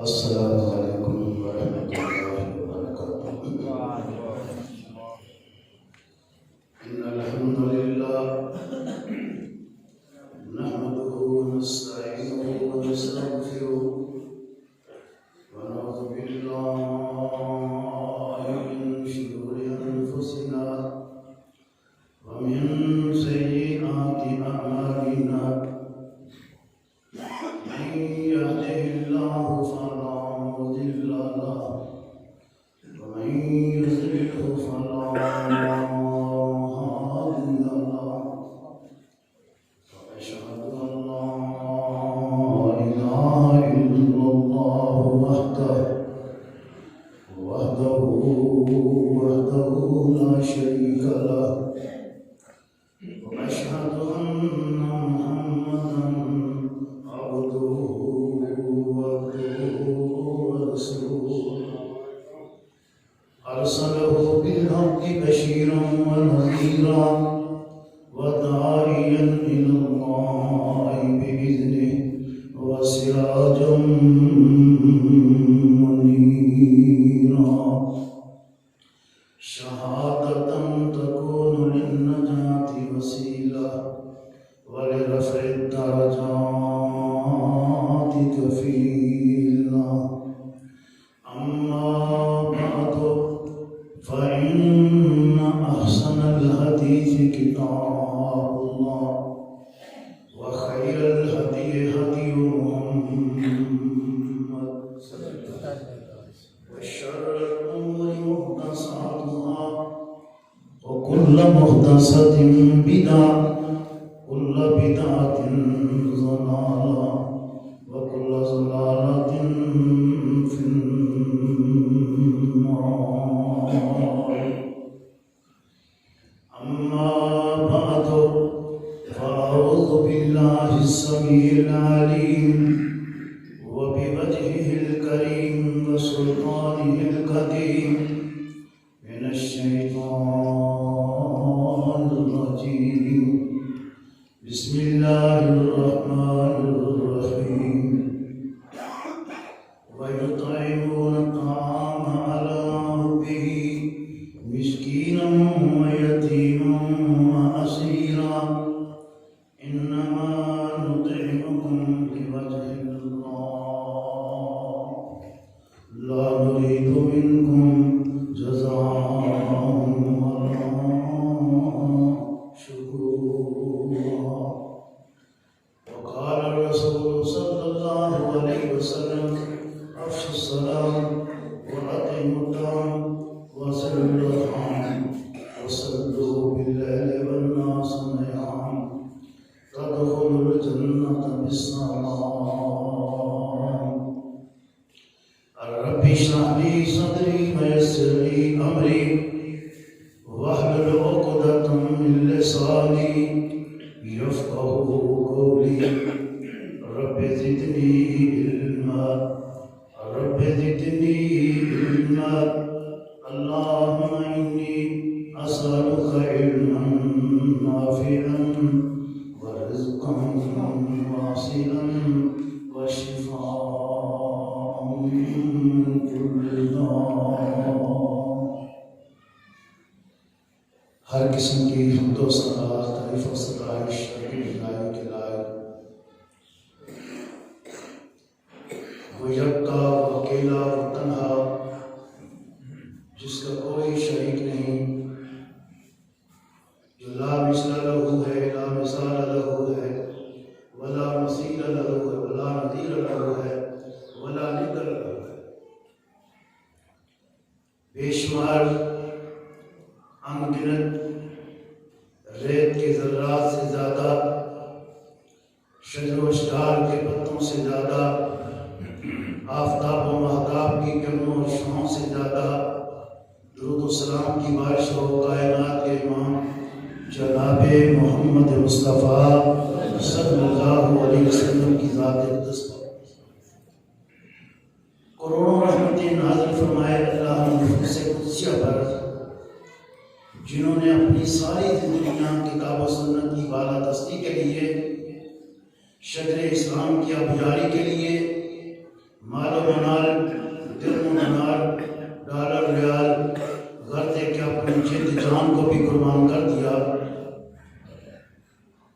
السلام علیکم ورحمۃ اللہ وبرکاتہ۔ ان الحمد للہ نحمده ونستعینه ونستغفره ونعوذ باللہ من شرور انفسنا ومن سیئات اعمالنا، من يهده الله فلا مضل له ومن يضلله فلا هادي له، وأشهد أن لا إله إلا الله وحده لا شريك له، وأشهد أن محمدا عبده ورسوله، أرسله بالحق بشيرا ونذيرا وداعيا إلى الله بإذنه وسراجا منيرا، شهادة تكون للنجاة وسيلة ولرفع الدرجات كفيلا. أما بعد فإن أحسن الحديث كتاب الله، وخير الهدي هدي محمد، وشر الأمور محدثاتها، وكل محدثة بدعة، كل بدعة ضلالة، وكل ضلالة في النار. أما بعد فأعوذ بالله السميع العليم وبوجهه الكريم وسلطانه القديم من الشيطان الرجيم. بسم الله الرحمن الرحيم. ويطعمون الطعام على حبه مسكينا ويتيما وأسيرا، إنما نطعمكم لوجه الله لا نريد منكم جزاء ولا شكورا. وقال الرسول صلى الله عليه وسلم: أفشوا السلام وأطعموا الطعام وصلوا الأرحام وصلوا بالليل والناس نيام تدخلوا الجنة بالسلام. رب اشرح لي صدري ويسر لي أمري واحلل عقدة من لساني يفقهوا قولي. رب زدني علما، رب زدني علما. اللهم إني أسألك علما نافعا ورزقا واصلا وشفاء من كل داء. ہر قسم کی حمد و ثنا، تعریف و ستائش الہی کے لائق، وہ یکتا، وہ اکیلا، وہ تنہا، جس کا کوئی شریک نہیں، جو لا مثل لہ ہے، لا مثال لہ ہے، ولا مثیل لہ ہے، ولا نظیر لہ ہے، ولا ند لہ ہے. بے شمار انگنت ریت کے ذرات سے زیادہ، شجر و اشجار کے پتوں سے زیادہ، آفتاب و مہتاب کی کرنوں و شعاؤں سے زیادہ درود و سلام کی بارش ہو کائنات کے امام جناب محمد مصطفیٰ صلی اللہ علیہ وسلم کی ذات اقدس پر. کروڑوں رحمتیں نازل فرمائے اللہ نفس قدسیہ پر، جنہوں نے اپنی ساری زندگیاں کتاب و سنت کی بالادستی کے لیے، شجر اسلام کی ابیاری کے لیے مال و منال، درم و دینار، ڈالر ریال، غرض ہے کہ اپنی جد جان کو بھی قربان کر دیا۔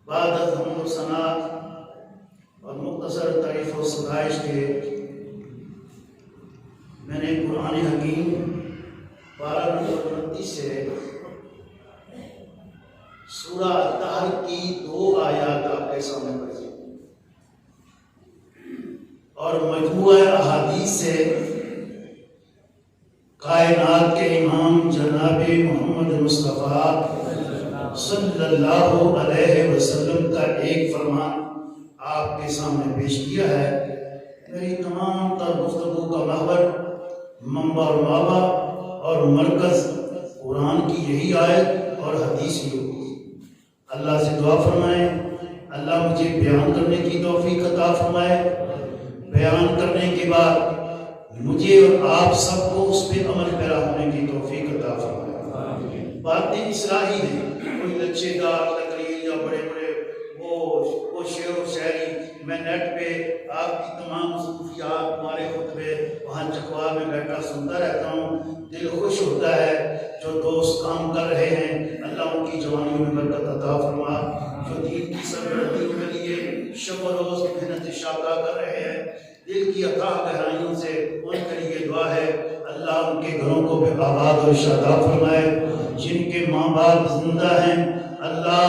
بعد از حمد و ثنا اور مختصر تعریف و ستائش کے میں نے قرآن حکیم پارہ نمبر 29 سے سورہ الطحر کی 2 آیات آپ کے سامنے پڑھی اور مجموعہ احادیث سے کائنات کے امام جناب محمد مصطفیٰ صلی اللہ علیہ وسلم کا ایک فرمان آپ کے سامنے پیش کیا ہے۔ میری تمام تر گفتگو کا محور، منبع اور مابع اور مرکز قرآن کی یہی آیت اور حدیث ہی ہوگی۔ اللہ سے دعا فرمائیں اللہ مجھے بیان کرنے کی توفیق عطا فرمائے، بیان کرنے کے بعد مجھے اور آپ سب کو اس پہ عمل پیرا ہونے کی توفیق عطا فرمائے۔ باتیں اصلاحی ہیں، کوئی لچے دار تقریر یا بڑے بڑے وہ شعر و شاعری میں نیٹ پہ آپ کی تمام صوفیات ہمارے خطبے وہاں چکوال میں بیٹھا سنتا رہتا ہوں، دل خوش ہوتا ہے۔ جو دوست کام کر رہے ہیں اللہ ان کی جوانیوں میں برکت عطا فرما، جو دین کی سربلندیوں کے لیے شب و روز محنت شاقہ کر رہے ہیں، دل کی عطا گہرائیوں سے ان کے لیے دعا ہے اللہ ان کے گھروں کو بھی آباد اور شاداب فرمائے۔ جن کے ماں باپ زندہ ہیں اللہ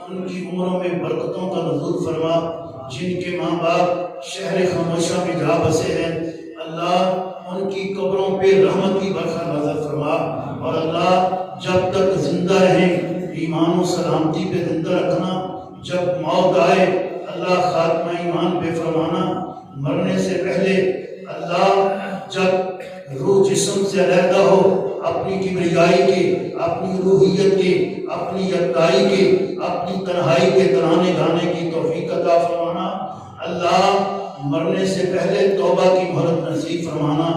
ان کی عمروں میں برکتوں کا نزول فرما، جن کے ماں باپ شہر خاموشہ میں جا بسے ہیں اللہ ان کی قبروں پہ رحمت کی برکھا نازل فرما، اور اللہ جب تک زندہ رہیں ایمان و سلامتی پہ زندہ رکھنا، جب موت آئے اللہ خاتمہ ایمان پہ فرمانا، مرنے سے پہلے اللہ جب روح جسم سے علیحدہ ہو اپنی کبریائی کے، اپنی روحیت کے، اپنی یکتائی کے، اپنی تنہائی کے ترانے گانے کی توفیق عطا فرمانا، اللہ مرنے سے پہلے توبہ کی مہلت نصیب فرمانا،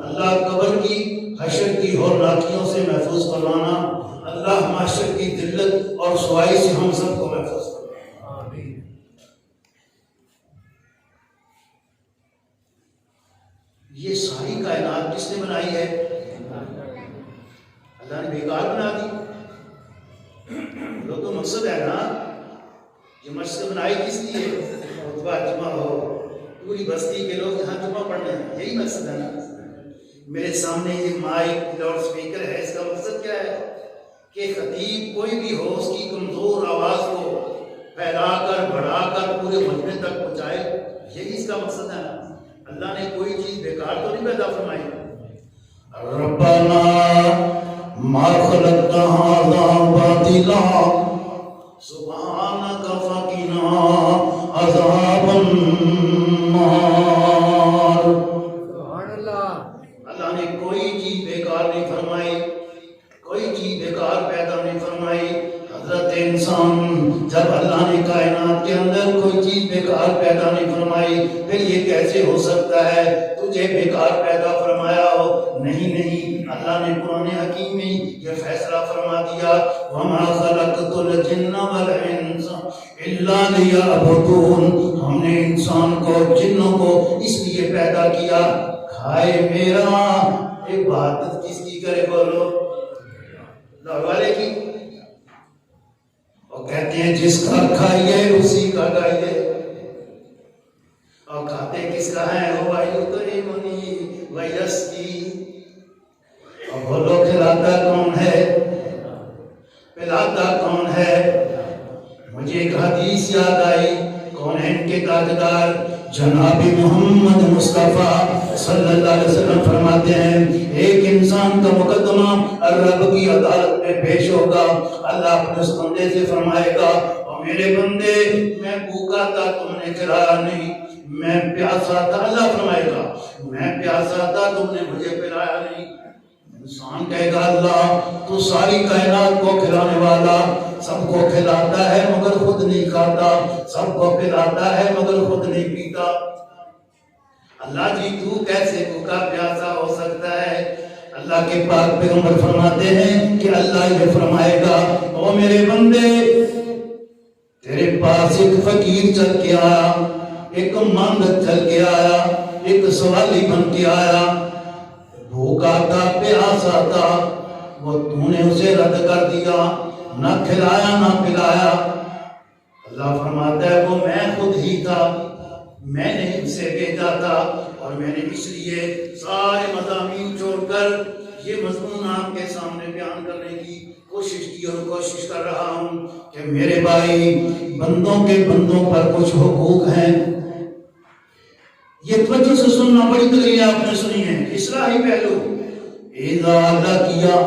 اللہ قبر کی حشر کی ہولناکیوں سے محفوظ فرمانا، اللہ معاشر کی ذلت اور سوائی سے ہم سب کو محفوظ فرمانا۔ آمین۔ یہ ساری کائنات کس نے بنائی ہے؟ اللہ نے بیکار بنا دی؟ لوگ تو مقصد ہے نا، یہ مسجد بنائی کس لیے؟ خطبہ جمعہ ہو، پوری بستی کے لوگ یہاں جمعہ پڑھنے ہیں، یہی مقصد ہے نا۔ میرے سامنے یہ مائک لاؤڈ سپیکر ہے، اس کا مقصد کیا ہے کہ خطیب کوئی بھی ہو اس کی کمزور آواز کو پھیلا کر بڑھا کر پورے مجمع تک پہنچائے، یہی اس کا مقصد ہے نا۔ اللہ نے کوئی چیز بیکار تو نہیں پیدا فرمائی۔ ربنا ما خلقت هذا باطلا سبحانك فقنا عذاب النار۔ اللہ نے کوئی چیز بیکار نہیں فرمائی، کوئی چیز بیکار پیدا نہیں فرمائی۔ حضرت انسان جب اللہ نے کائنات کے اندر کوئی چیز بیکار پیدا نہیں فرمائی، پھر یہ کیسے ہو سکتا ہے تجھے بیکار پیدا فرمایا ہو؟ نہیں نہیں، اللہ نے قرآن حکیم میں یہ فیصلہ فرما دیا وَمَا خَلَقْتُ الْجِنَّ وَالْإِنسَ إِلَّا لِيَعْبُدُونَ۔ ہم نے انسان کو جنوں کو اس لیے پیدا کیا کھائے میرا، عبادت کس کی کرے؟ بولو اللہ والے کی۔ اور کہتے ہیں جس کا کھائیے اسی کا گائیے، اور کھاتے کس کا ہے؟ وَيُطْعِمُنِي وَيَسْقِي۔ اور بولو کھلاتا کون ہے؟ پلاتا کون ہے؟ مجھے ایک حدیث یاد آئی، کون ہے ان کے تاجدار؟ جناب محمد مصطفیٰ صلی اللہ علیہ وسلم فرماتے ہیں ایک انسان کا مقدمہ رب کی عدالت میں پیش ہوگا، اللہ اپنے اس بندے سے فرمائے گا اور میرے بندے میں بھوکا تھا تم نے کھلایا نہیں، میں پیاسا تھا، اللہ فرمائے گا میں پیاسا تھا تم نے مجھے پلایا نہیں۔ انسان کہے گا اللہ تو ساری کائنات کو کھلانے والا، سب کو کھلاتا ہے مگر خود نہیں کھاتا، سب کو پلاتا ہے مگر خود نہیں پیتا، اللہ جی تو کیسے بھوکا پیاسا ہو سکتا ہے؟ اللہ کے پاک پیغمبر فرماتے ہیں کہ اللہ یہ فرمائے گا او میرے بندے تیرے پاس ایک فقیر چل کے آیا، ایک مانگ چل کے آیا، ایک سوالی بن کے آیا، بھوکا تھا، پیاسا تھا، وہ تو نے اسے رد کر دیا، نہ کھلایا نہ پلایا۔ اللہ فرماتا ہے وہ میں خود ہی تھا، میں نے اسے بھیجا تھا، اور میں نے اس لیے سارے مضامین چھوڑ کر یہ مضمون آپ کے سامنے بیان کرنے کی کوشش کی، اور کوشش کر رہا ہوں کہ میرے بھائی، بندوں کے بندوں پر کچھ حقوق ہیں۔ یہ توجہ سے سننا، بڑی تقریر آپ نے سنی ہے، اصلاحی پہلو۔ اذا لقیا،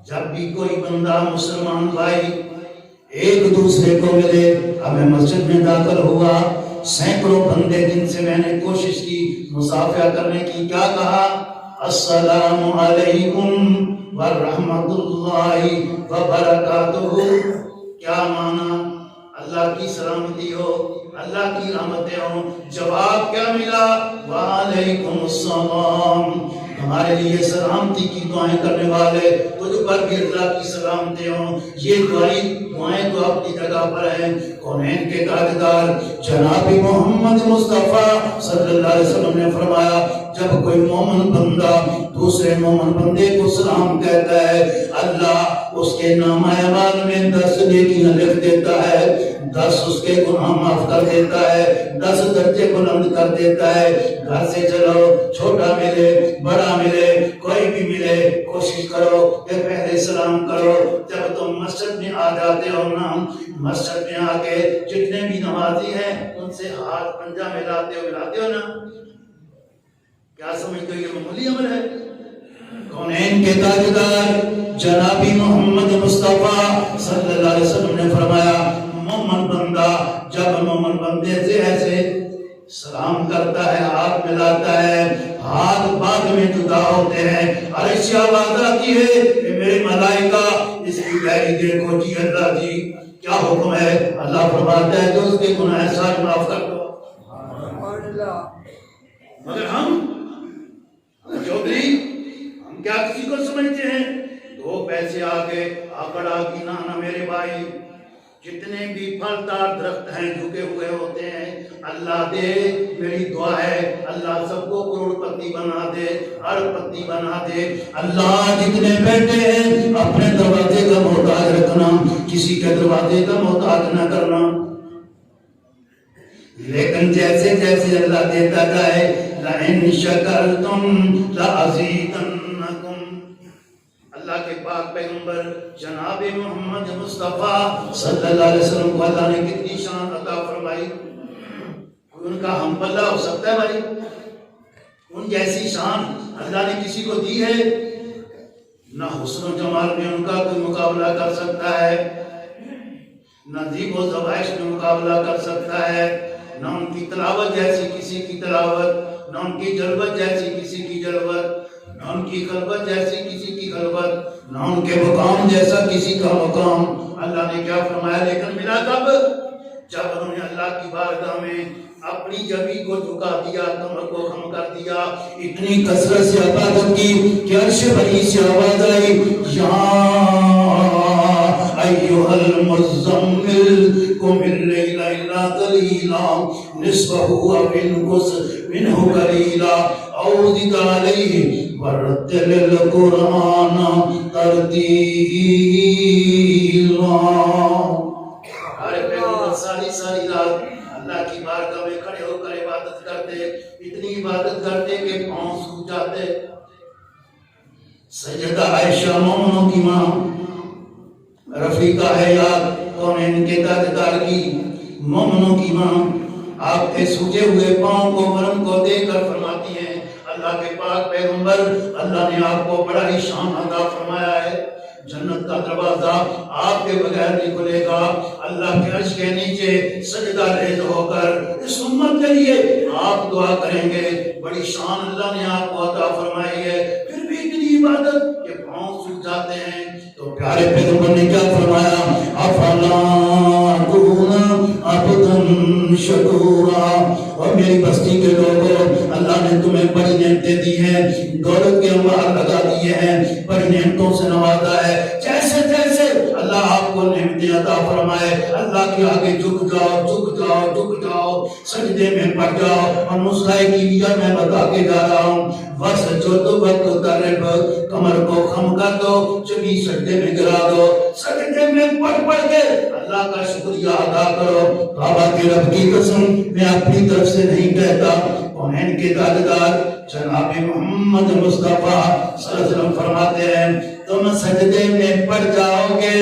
جب بھی کوئی بندہ مسلمان بھائی ایک دوسرے کو ملے، اب میں مسجد میں داخل ہوا، سینکڑوں بندے جن سے میں نے کوشش کی مصافحہ کرنے کی، کیا کہا؟ السلام علیکم ورحمۃ اللہ وبرکاتہ۔ کیا معنی؟ اللہ کی سلامتی ہو، اللہ کی رحمتیں ہوں۔ جواب کیا ملا؟ وعلیکم السلام۔ ہمارے لیے سلامتی کی دعائیں کرنے والے، تجھ پر بھی اللہ کی سلامتی ہوں۔ یہ دعائیں تو اپنی جگہ پر ہیں۔ کونین کے تاجدار جناب محمد مصطفیٰ صلی اللہ علیہ وسلم نے فرمایا، جب کوئی مومن بندہ دوسرے مومن بندے کو سلام کہتا ہے، اللہ اس کے نامہ اعمال میں 10 نیکیاں لکھ دیتا ہے، 10 اس کے گناہ معاف کر دیتا ہے، 10 درجے بلند کر دیتا ہے۔ گھر سے چلو، چھوٹا ملے بڑا ملے کوئی بھی ملے، کوشش کرو کہ پہلے سلام کرو۔ جب تم مسجد میں آ جاتے ہو نا، مسجد میں آ کے جتنے بھی نمازی ہیں ان سے ہاتھ پنجہ ملاتے ہو نا، کیا سمجھتے ہو یہ معمولی عمل ہے؟ کونین کے تاجدار جنابی محمد مصطفیٰ صلی اللہ علیہ وسلم نے فرمایا، مومن بندہ جب مومن بندے سے ایسے سلام کرتا ہے، ہاتھ ملاتا ہے، ہاتھ بعد میں جدا ہوتے ہیں، عرش سے آواز آتی ہے کہ میرے ملائکہ اس کی گہری دیکھو جی، اللہ جی کیا حکم ہے؟ اللہ فرماتا ہے کہ اس کے گناہ سارے معاف کر دو۔ مگر ہم چودھری، ہم کیا کسی کو سمجھتے ہیں؟ 2 پیسے آگے آکڑا کی نانا میرے بھائی، جتنے بھی پھلدار درخت ہیں جھکے ہوئے ہوتے ہیں، اللہ دے، میری دعا ہے اللہ سب کو کروڑ پتی بنا دے، ارب پتی بنا دے۔ اللہ جتنے بیٹھے ہیں اپنے دروازے کا محتاج رکھنا، کسی کے دروازے کا محتاج نہ کرنا۔ لیکن جیسے جیسے اللہ دیتا جائے، لَإِن شَكَرْتُمْ لَأَزِيدَنَّكُمْ۔ اللہ کے پاک پیغمبر جناب محمد مصطفیٰ صلی اللہ علیہ وسلم کو اللہ نے کتنی شان عطا فرمائی، کوئی ان کا ہم پلہ ہو سکتا ہے بھائی؟ ان جیسی شان اللہ نے کسی کو دی ہے؟ نہ حسن و جمال میں ان کا کوئی مقابلہ کر سکتا ہے، نہ ذیب و ذبائش میں مقابلہ کر سکتا ہے، نہ ان کی تلاوت جیسی کسی کی تلاوت، نہ ان کی جلوت جیسی کسی کی جلوت، نہ ان کی خلوت جیسی کسی کی خلوت، نہ ان کے مقام جیسا کسی کا مقام۔ اللہ نے کیا فرمایا؟ لیکن ملا کب؟ جب انہوں نے اللہ کی بارگاہ میں اپنی جبی کو جھکا دیا، کمر کو خم کر دیا، اتنی کثرت سے عبادت کی کہ عرش بری سے آواز آئی، یا ایھا المزمل قم اللیل الا قلیلا نصفہ او انقص منہ قلیلا او زد علیہ ورتل القرآن ترتیلا۔ ساری رات اللہ کی بارگاہ میں کھڑے ہو کر عبادت کرتے، اتنی عبادت کرتے کہ پاؤں سوکھ جاتے۔ سیدہ عائشہ مومنوں کی ماں، رفیقہ ہے یاد کونین کے تاجدار کی، مومنوں کی ماں، آپ کے سوجے ہوئے پاؤں کو ورم کو دیکھ کر فرماتی ہیں، اللہ کے پاک پیغمبر، اللہ نے آپ کو بڑا ہی شان عطا فرمایا ہے، جنت کا دروازہ آپ کے بغیر نہیں کھلے گا۔ اللہ کے عرش کے نیچے سجدہ ریز ہو کر اس امت کے لیے آپ دعا کریں گے، بڑی شان اللہ نے آپ کو عطا فرمائی ہے، پھر بھی اتنی عبادت کہ پاؤں سوکھ جاتے ہیں۔ تو پیارے پیغمبر نے کیا فرمایا؟ افلا اکون عبدا شکورا۔ اور میری بستی کے لوگوں، اللہ نے تمہیں بڑی نعمتیں دی ہیں، دولت کے انوار لگا دیے ہیں، بڑی نعمتوں سے نوازا ہے، جیسے جیسے اللہ آپ کو نعمتیں عطا فرمائے. اللہ کے آگے جھک جاؤ, سجدے میں پڑ جاؤ. اور نسخہ کیمیا میں بتا کے جا رہا ہوں, وسجد واقترب, کمر کو خم کر دو, چبی سجدے میں گرا دو, سجدے میں پڑھ کے اللہ کا شکریہ ادا کرو. بابا کے رب کی قسم میں اپنی طرف سے نہیں کہتا, کونین کے تاجدار جناب محمد مصطفیٰ صلی اللہ علیہ وسلم فرماتے ہیں تم سجدے میں پڑ جاؤ گے,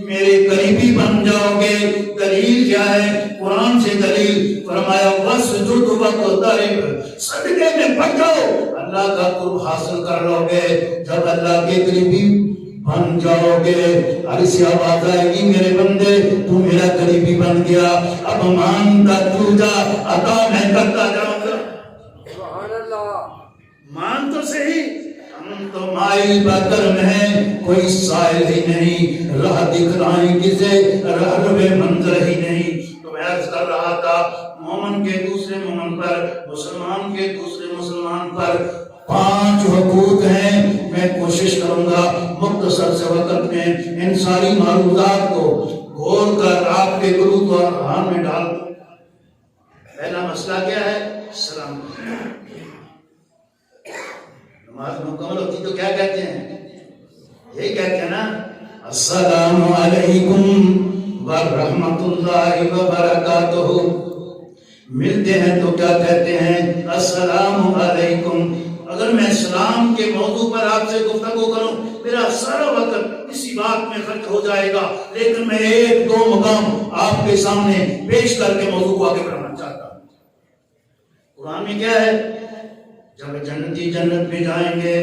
میرے قریبی بن جاؤ گے. دلیل کیا ہے؟ قرآن سے دلیل. فرمایا وسجد واقترب, سجدے میں پڑ جاؤ, اللہ کا قرب حاصل کر لو گے. جب اللہ کے قریبی بن جاؤ گے, ایسی آواز آئے گی میرے بندے تو میرا قریبی بن گیا, اب مانتا تو جا, عطا میں کرتا جاؤں گا. مان تو صحیح, ہم تو مائل بدر میں ہیں, کوئی سائل ہی نہیں, راہ دکھلائیں کسے, راہ منظر ہی نہیں. تو میں عرض کر رہا تھا مومن کے دوسرے مومن پر, مسلمان کے دوسرے مسلمان پر 5 حقوق ہیں. میں کوشش کروں گا مختصر سے وقت میں ان ساری معلومات کو گھول کر آپ کے قلوب اور اذہان میں ڈال دوں. پہلا مسئلہ کیا ہے؟ سلام. نماز مکمل ہوتی تو کیا کہتے ہیں؟ یہی کہتے ہیں نا, السلام علیکم ورحمۃ اللہ وبرکاتہ. ملتے ہیں تو کیا کہتے ہیں؟ السلام علیکم. اگر میں اسلام کے موضوع پر آپ سے گفتگو کروں میرا سارا وقت اسی بات میں خرچ ہو جائے گا, لیکن میں 1-2 مقام آپ کے سامنے پیش کر کے موضوع کو آگے بڑھانا چاہتا ہوں. قرآن میں کیا ہے؟ جب جنتی جنت میں جائیں گے,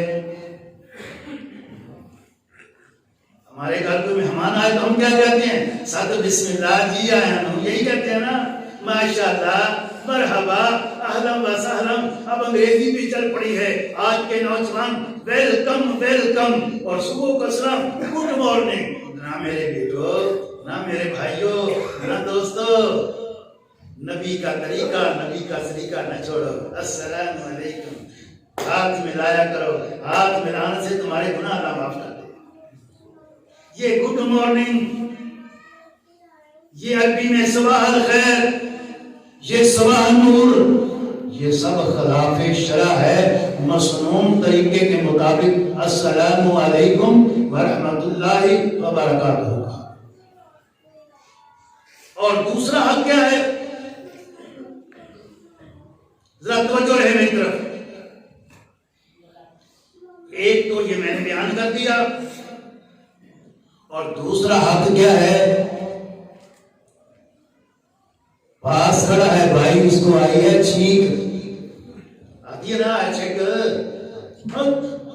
ہمارے گھر کوئی مہمان آئے تو ہم کیا کہتے ہیں؟ ساتھ بسم اللہ جی آیا ہوں, یہی کہتے ہیں نا, ماشاءاللہ, مرحبا, اہلا و سہلا. اب انگریزی بھی چل پڑی ہے آج کے نوجوان, ویلکم, اور صبح کا سلام گڈ مارننگ. نہ میرے بیٹو, نہ میرے بھائیوں, نہ دوستو, نبی کا طریقہ, نبی کا سلیقہ نہ چھوڑو. السلام علیکم, ہاتھ ملایا کرو, ہاتھ ملانے سے تمہارے گناہ اللہ معاف کر دے. یہ گڈ مارننگ, یہ عربی میں صباح الخیر, یہ صباح نور, یہ سب خلاف شرع ہے. مسنون طریقے کے مطابق السلام علیکم ورحمۃ اللہ وبرکاتہ. اور دوسرا حق کیا ہے؟ ذرا توجہ رہے میری طرف. ایک تو یہ میں نے بیان کر دیا, اور دوسرا حق کیا ہے؟ پاس کھڑا ہے بھائی, اس کو آئی ہے چھینک, آتی ہے نا, چیک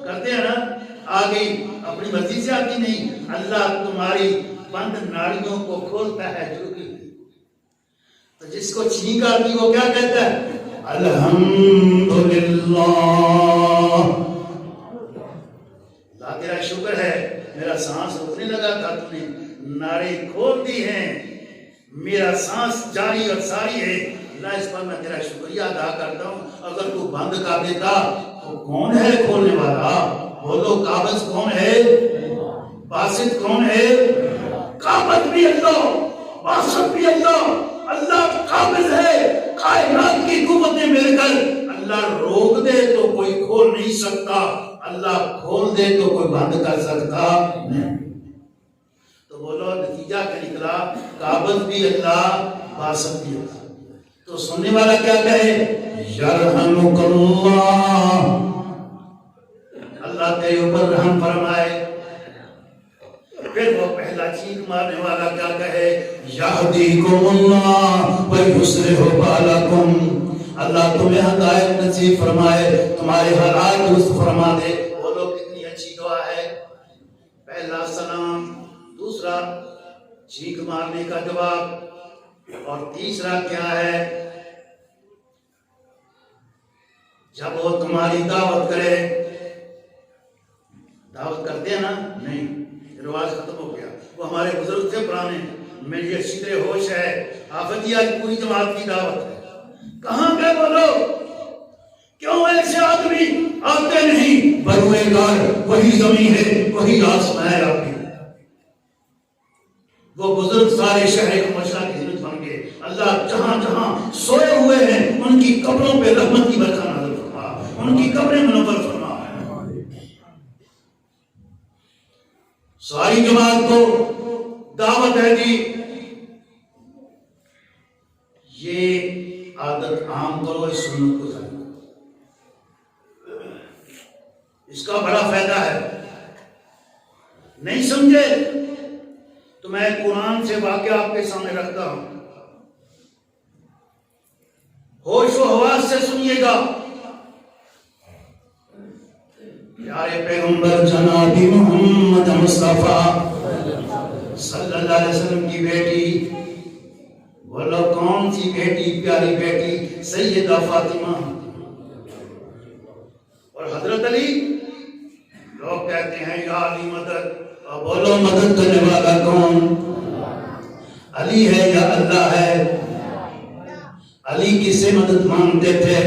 کرتے ہیں نا, آ گئی, اپنی مرضی سے آتی نہیں. اللہ تمہاری بند ناڑیوں کو کھولتا ہے جھوٹی. تو جس کو چھینک آتی وہ کیا کہتا ہے؟ الحمدللہ, اللہ تیرا شکر ہے, میرا سانس رکنے لگا تھا, تم نے ناڑی کھول دی ہیں, میرا سانس جاری اور ساری ہے. اللہ اس پر میں تیرا شکریہ ادا کرتا ہوں. اگر تو بند کر دیتا تو کون ہے کھولنے والا؟ بولو, قابض کون ہے؟ باسط کون ہے؟ قابض بھی اللہ, باسط بھی اللہ. اللہ قابض ہے, کائنات کی قوتیں مل کر. اللہ روک دے تو کوئی کھول نہیں سکتا, اللہ کھول دے تو کوئی بند کر سکتا نہیں. تو بولو نتیجہ کیا نکلا؟ قابض بھی اللہ, باسط بھی اللہ. تو سننے والا کیا کہے؟ یرحمک اللہ, اللہ تیرے اوپر رحم فرمائے. پھر وہ پہلا چیخ مارنے والا کیا کہے؟ یہدیکم اللہ ویصلح بالکم, اللہ تمہیں ہدایت نصیب فرمائے, تمہارے حالات درست فرما دے. بولو کتنی اچھی دعا ہے. پہلا سلام, دوسرا چیخ مارنے کا جواب, اور تیسرا کیا ہے؟ جب وہ تمہاری دعوت کرے, دعوت کرتے ہیں نا, نہیں, رواج ختم ہو گیا. وہ ہمارے بزرگ تھے پرانے, میری یہ شدر ہوش ہے, آفت آج پوری جماعت کی دعوت ہے. کہاں گئے وہ لوگ؟ کیوں ایسے آدمی آتے نہیں؟ بروئے گار وہی زمین ہے, وہی آسمان ہے آپ کی. وہ بزرگ سارے شہر کو مشرق کی ضرورت بن گئے. اللہ جہاں جہاں سوئے ہوئے ہیں ان کی قبروں پہ رحمت کی برکت نازل فرما, ان کی قبریں منور فرما. ساری جماعت کو دعوت ہے جی, یہ عادت عام کرو, اس سنت کو ظاہر کرو, اس کا بڑا فائدہ ہے. نہیں سمجھے تو میں قرآن سے واقعہ آپ کے سامنے رکھتا ہوں, ہوش و حواس سے سنیے گا. پیارے پیغمبر جناب محمد مصطفیٰ صلی اللہ علیہ وسلم کی بیٹی, بولو کون سی بیٹی, پیاری بیٹی سیدہ فاطمہ اور حضرت علی. لوگ کہتے ہیں یا علی مدد, اور بولو مدد کرنے والا کون؟ علی ہے یا اللہ ہے؟ علی کس سے مدد مانگتے تھے؟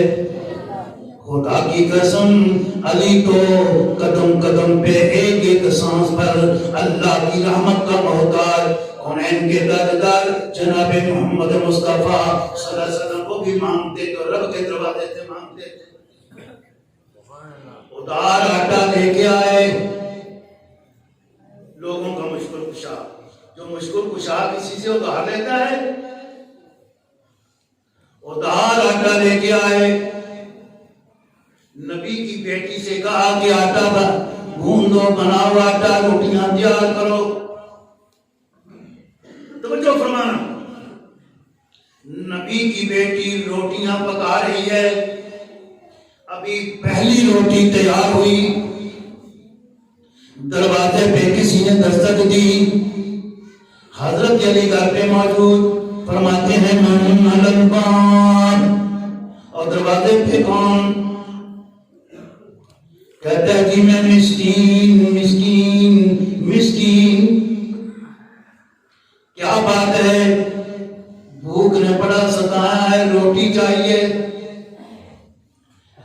خدا کی قسم علی تو قدم قدم پہ ایک ایک سانس پر اللہ کی رحمت کا محتاج, کونین کے تاجدار جناب محمد مصطفیٰ صلی اللہ علیہ وسلم کو بھی مانگتے تو رب کے دروازے سے مانگتے تھے. ادار آٹا لے کے آئے لوگوں کا مشکل کشا, جو مشکل کشا کسی سے ادھار لیتا ہے, ادھار آٹا لے کے آئے. نبی کی بیٹی سے کہا کہ آٹا گوندو, بناؤ آٹا, روٹیاں تیار کرو. توجہ فرمانا, نبی کی بیٹی روٹیاں پکا رہی ہے. ابھی پہلی روٹی تیار ہوئی, دروازے پہ کسی نے دستک دی. حضرت علی گھر پہ موجود, فرماتے ہیں من الباب, اور دروازے پہ کون؟ کہتا ہے جی میں مسکین مسکین مسکین. کیا بات ہے, بھوک نے بڑا ستایا ہے, روٹی چاہیے.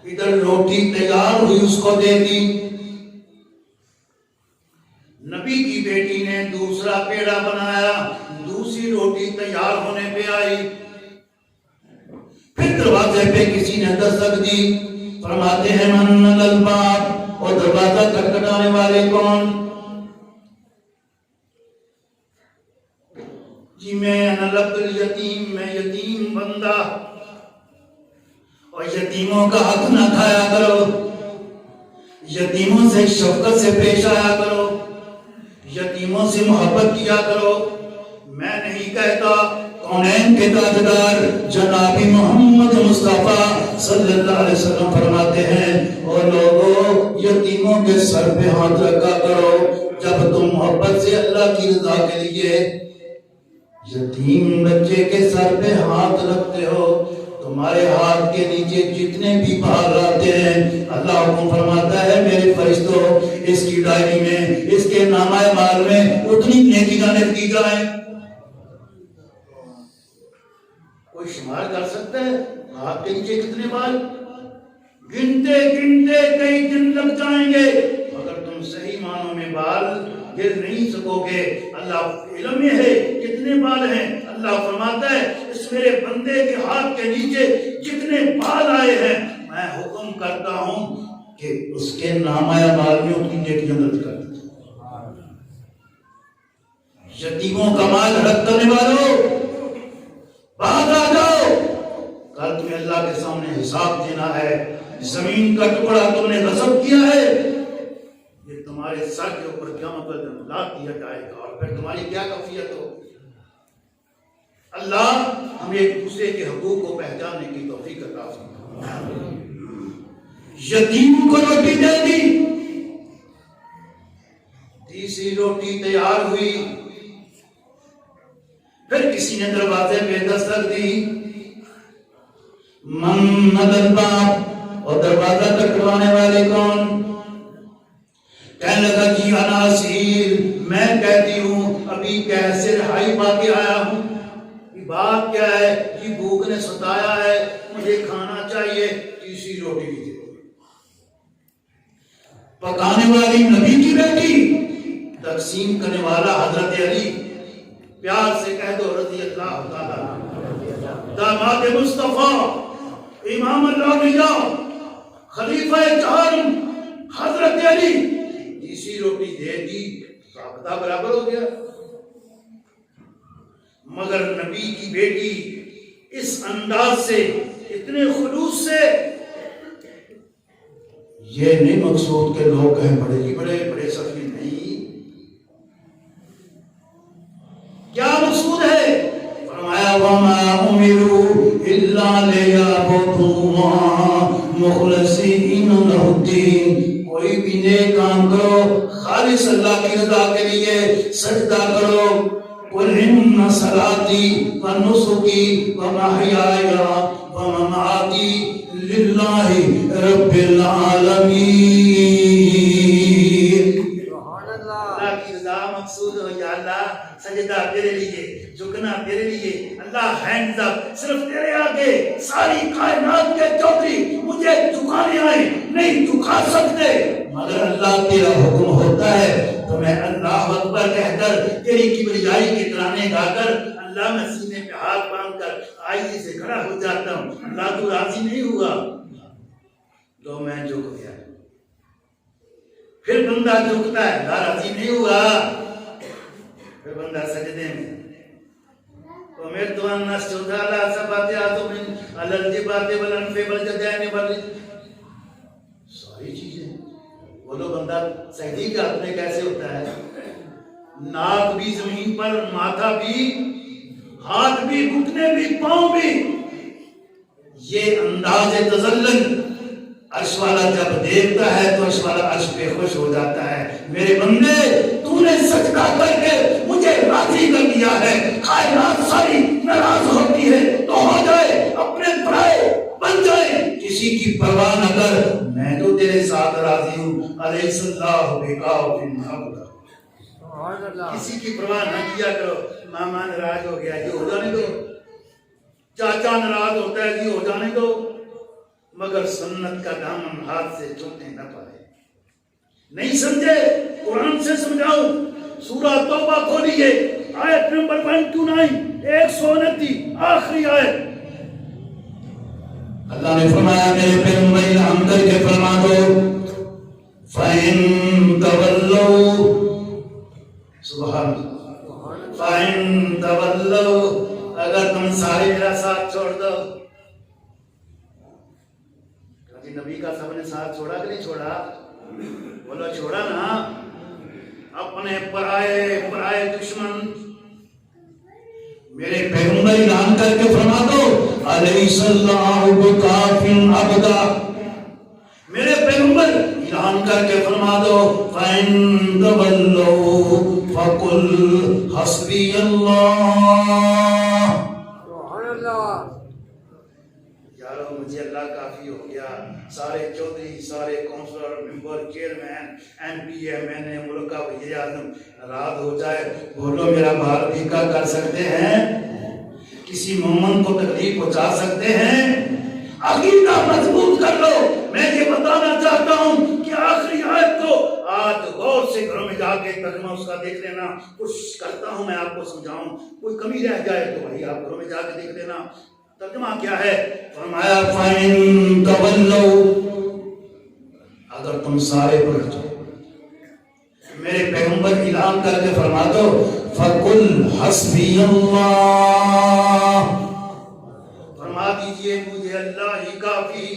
ادھر روٹی تیار ہوئی, اس کو دے دی. نبی کی بیٹی نے دوسرا پیڑا بنایا, دوسری روٹی تیار ہونے پہ آئی. پھر دروازے پہ کسی نے دستک دی, فرماتے ہیں من الباب, اور دروازہ کھٹکھٹانے والے کون؟ جی میں لبد الیتیم, میں یتیم بندہ, اور یتیموں کا حق نہ کھایا کرو, یتیموں سے شفقت سے پیش آیا کرو, یتیموں سے محبت کیا کرو. میں نہیں کہتا, کونین کے تاجدار جناب محمد مصطفیٰ صلی اللہ علیہ وسلم فرماتے ہیں, اور لوگوں یتیموں کے سر پہ ہاتھ رکھا کرو. جب تم محبت سے اللہ کی رضا کے لیے یتیم بچے کے سر پہ ہاتھ رکھتے ہو, تمہارے ہاتھ کے نیچے جتنے بھی بال آتے ہیں, اللہ حکم فرماتا ہے میرے فرشتوں اس کی ڈائری میں, اس کے نامہ اعمال میں اتنی نیکی جانب کی جائیں. کوئی شمار کر سکتا ہے ہاتھ کے نیچے کتنے بال؟ گنتے گنتے کئی دن لگ جائیں گے, مگر تم صحیح معنوں میں بال گر نہیں سکو گے. اللہ علم میں ہے کتنے بال ہیں. اللہ فرماتا ہے اس میرے بندے کے ہاتھ کے نیچے جتنے بال آئے ہیں, میں حکم کرتا ہوں کہ اس کے نامہ اعمال میں اتنی نیکیاں درج کر دیں. یتیموں کا مال ہڑپ کرنے والوں باہر آ جاؤ, کل تمہیں اللہ کے سامنے حساب دینا ہے. زمین کا ٹکڑا تم نے غصب کیا ہے, یہ تمہارے سر کے اوپر قیامت کا دن لا دیا جائے گا, اور پھر تمہاری کیا کیفیت ہو. اللہ ہمیں ایک دوسرے کے حقوق کو پہچاننے کی توفیق عطا فرمائے. یتیم کو روٹی دے دی, تیسری روٹی تیار ہوئی. پھر کسی نے دروازے پہ دستک دی, من الباب, اور دروازہ کھٹکھٹانے والے کون؟ کہنے لگا جی عناصیر, میں کہتی ہوں ابھی کیسے رہائی پا کے آیا ہوں. بات کیا ہے؟ یہ بھوک نے ستایا ہے, مجھے کھانا چاہیے. تیسری روٹی دی. پکانے والی نبی کی بیٹی, تقسیم کرنے والا حضرت علی. پیار سے کہہ دو رضی اللہ تعالیٰ. داماد مصطفیٰ امام الاولیاء خلیفہ چہارم حضرت علی تیسری روٹی دے دی، رابطہ برابر ہو گیا. مگر نبی کی بیٹی اس انداز سے، اتنے خلوص سے، یہ نہیں مقصود کہ لوگ کہیں بڑے جی بڑے سخی نہیں. کیا مقصود ہے؟ فرمایا وَمَا أُمِرُوا إِلَّا لِيَعْبُدُوا اللَّهَ مُخْلِصِينَ لَهُ الدِّينَ. کوئی بھی نیک کام کرو خالص اللہ کی رضا کے لیے سجدہ کرو. قُلْ إِنَّ صَلَاتِي وَنُسُكِي وَمَحْيَايَ وَمَمَاتِي لِلَّهِ رَبِّ الْعَالَمِينَ. اللہ کی رضا مقصود ہو. یا اللہ سجدہ تیرے لیے، جھکنا تیرے لیے. اللہ ہینڈز اپ، صرف تیرے آگے ساری کائنات کے چودھری مجھے جھکانے آئے نہیں جھکا سکتے، مگر اللہ تیرا حکم ہوتا ہے تو میں اللہ اکبر کہہ کر تیری کبریائی کے ترانے گا کر اللہ میں سینے پہ ہاتھ باندھ کر آئیے سے کھڑا ہو جاتا ہوں. اللہ تو راضی نہیں ہوا تو میں جھک گیا. پھر بندہ جھکتا ہے، اللہ راضی نہیں ہوا پھر بندہ سجدے میں. وَمِرْتُ أَنْ أَسْجُدَ عَلَى سَبْعَةِ أَعْظُمٍ عَلَى الْجِبَاهِ وَالْأَنْفِ وَالْيَدَيْنِ ساری چیزیں. بولو بندہ سجدے کے ہاتھ میں کیسے ہوتا ہے؟ ناک بھی زمین پر، ماتھا بھی، ہاتھ بھی، گھٹنے بھی، پاؤں بھی. یہ انداز تذلل عرش والا جب دیکھتا ہے تو عرش والا عرش پہ خوش ہو جاتا ہے. میرے بندے تو نے سجدہ کر کے مجھے راضی کر دیا ہے. کائنات ساری ناراض ہوتی ہے تو ہو جائے، اپنے پرائے بن جائے، کسی کی پرواہ نہ کر، میں تو تیرے ساتھ راضی ہوں. الیس اللہ بکاف عبدہ. کسی کی پرواہ نہ کیا کرو. ماما ناراض ہو گیا جی ہو جانے دو، چاچا ناراض ہوتا ہے جی ہو جانے دو، مگر سنت کا دامن ہاتھ سے چھوٹنے نہ پائے. نہیں سمجھے؟ قرآن سے سمجھاؤ. سورہ توبہ کھولیے، آیت نمبر 129، 129 آخری آیت. اللہ نے فرمایا میرے پیغمبر اعلان کر کے فرما دو فَإِن تَوَلَّوْا. سبحان اللہ. فَإِن تَوَلَّوْا، اگر تم سارے میرا ساتھ چھوڑ دو. نبی کا سب نے ساتھ چھوڑا کہ نہیں چھوڑا؟ بولو چھوڑا نا. اپنے پرائے دشمن میرے پیغمبر اعلان کر کے فرما دو الیس اللہ بکاف عبدا. میرے پیغمبر اعلان کر کے فرما دو فَإِن تَوَلَّوْا فَقُلْ حَسْبِيَ اللَّهُ. مجھے اللہ کافی ہو گیا. سارے چودھری، سارے councillor, member, chairman, M P, M N A, ملک کا وزیر اعظم ناراض ہو جائے، بولو میرا بھار بھیکا کر سکتے ہیں؟ کسی مومن کو تکلیف پہنچا سکتے ہیں؟ عقیدہ مضبوط کر لو. میں یہ بتانا چاہتا ہوں کہ آخری آیت کو آج غور سے گھروں میں جا کے ترجمہ اس کا دیکھ لینا. کوشش کرتا ہوں میں آپ کو سمجھاؤں، کوئی کمی رہ جائے تو بھائی آپ گھروں میں جا کے دیکھ لینا. ترجمہ کیا ہے؟ فرمایا فَإِن تَوَلَّوْا، اگر تم سارے پلٹ جاؤ. میرے پیغمبر اعلان کر کے فرما دو فَقُلْ حَسْبِيَ اللَّهُ. فرما دیجئے مجھے اللہ ہی کافی.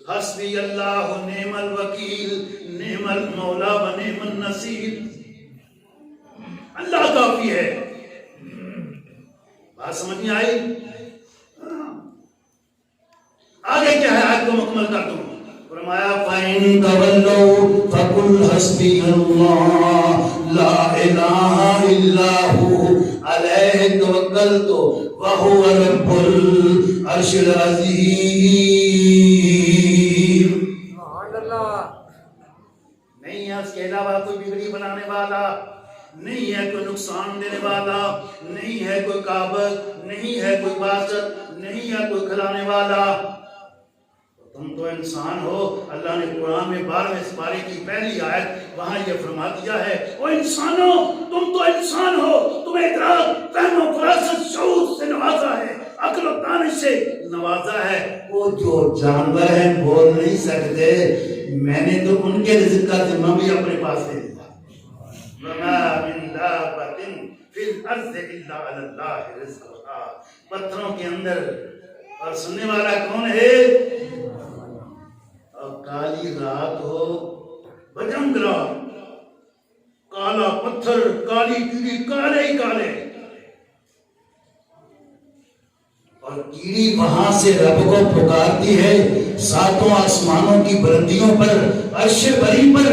حسبی اللہ نعم الوکیل، نعم المولا و نعم النصیر. اللہ کافی ہے. بات سمجھ میں آئی؟ آگے کیا ہے؟ آیت کو مکمل کر دوں. فرمایا فَإِن تَوَلَّوْا فَقُلْ حَسْبِيَ اللَّهُ لَا إِلَٰهَ إِلَّا هُوَ عَلَيْهِ تَوَكَّلْتُ وَهُوَ رَبُّ الْعَرْشِ الْعَظِيمِ. نہیں ہے اس کے علاوہ کوئی بگڑی بنانے والا، نہیں ہے کوئی نقصان دینے والا، نہیں ہے کوئی قابض، نہیں ہے کوئی باسط، نہیں ہے کوئی کھلانے والا. تم تو انسان ہو. اللہ نے قرآن میں 12ویں پارے کی پہلی آیت وہاں یہ فرما دیا ہے او انسانوں تم تو انسان ہو, تمہیں ادراک فہم و فراست شعور سے نوازا ہے, عقل و دانش سے نوازا ہے. وہ جو جانور ہیں بول نہیں سکتے, میں نے تو ان کے رزق کا ذمہ بھی اپنے پاس لے لیا. وما من دابۃ فی الارض الا علی اللہ رزقھا. پتھروں کے اندر اور سننے والا کون ہے؟ اور کالی رات ہو, بجنگ رات, کالا پتھر, کالی کیڑی, کالے ہی کالے, اور کیڑی وہاں سے رب کو پکارتی ہے ساتوں آسمانوں کی بلندیوں پر, عرش بری پر.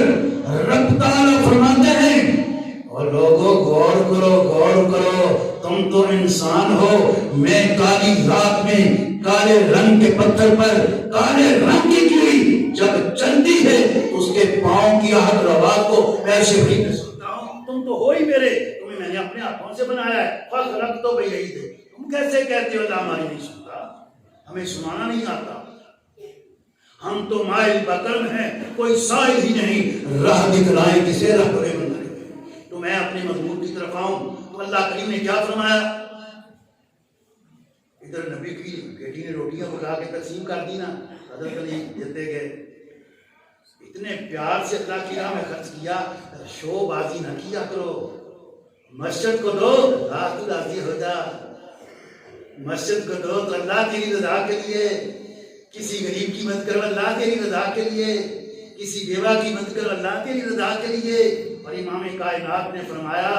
رب تعالیٰ فرماتے ہیں اور لوگوں غور کرو, غور کرو, تم تو انسان ہو. میں کالی رات میں کالے رنگ کے پتھر پر کالے رنگ کی کیڑی جب چلتی ہے اس کے پاؤں کی ہاتھ روا کو ایسے بھی کر سکتا ہوں. تم تو ہو ہی میرے, تمہیں میں نے اپنے ہاتھوں سے بنایا ہے. فخلق تو بھئی یہی تھے. تم کیسے کہتے ہو اللہ ہماری نہیں سنتا, ہمیں سنانا نہیں آتا. ہم تو مائل بکرم ہیں, کوئی سائل ہی نہیں, راہ دکھلائیں کسے راہ برے بندے. تو میں اپنے مضمون کی طرف آؤں تو اللہ کریم نے کیا فرمایا؟ ادھر نبی کی بیٹی نے روٹیاں پکا کے تقسیم کر دی نا, حضرت علی دیتے گئے. اتنے پیار سے اللہ کی راہ میں خرچ کیا, شو بازی نہ کیا کرو. مسجد کو دو, اللہ تو راضی ہو جا. مسجد کو دو تو اللہ تیری رضا کے لیے. کسی غریب کی مدد کرو اللہ تیری رضا کے لیے. کسی بیوہ کی مدد کرو اللہ تیری رضا کے لیے. اور امام کائنات نے فرمایا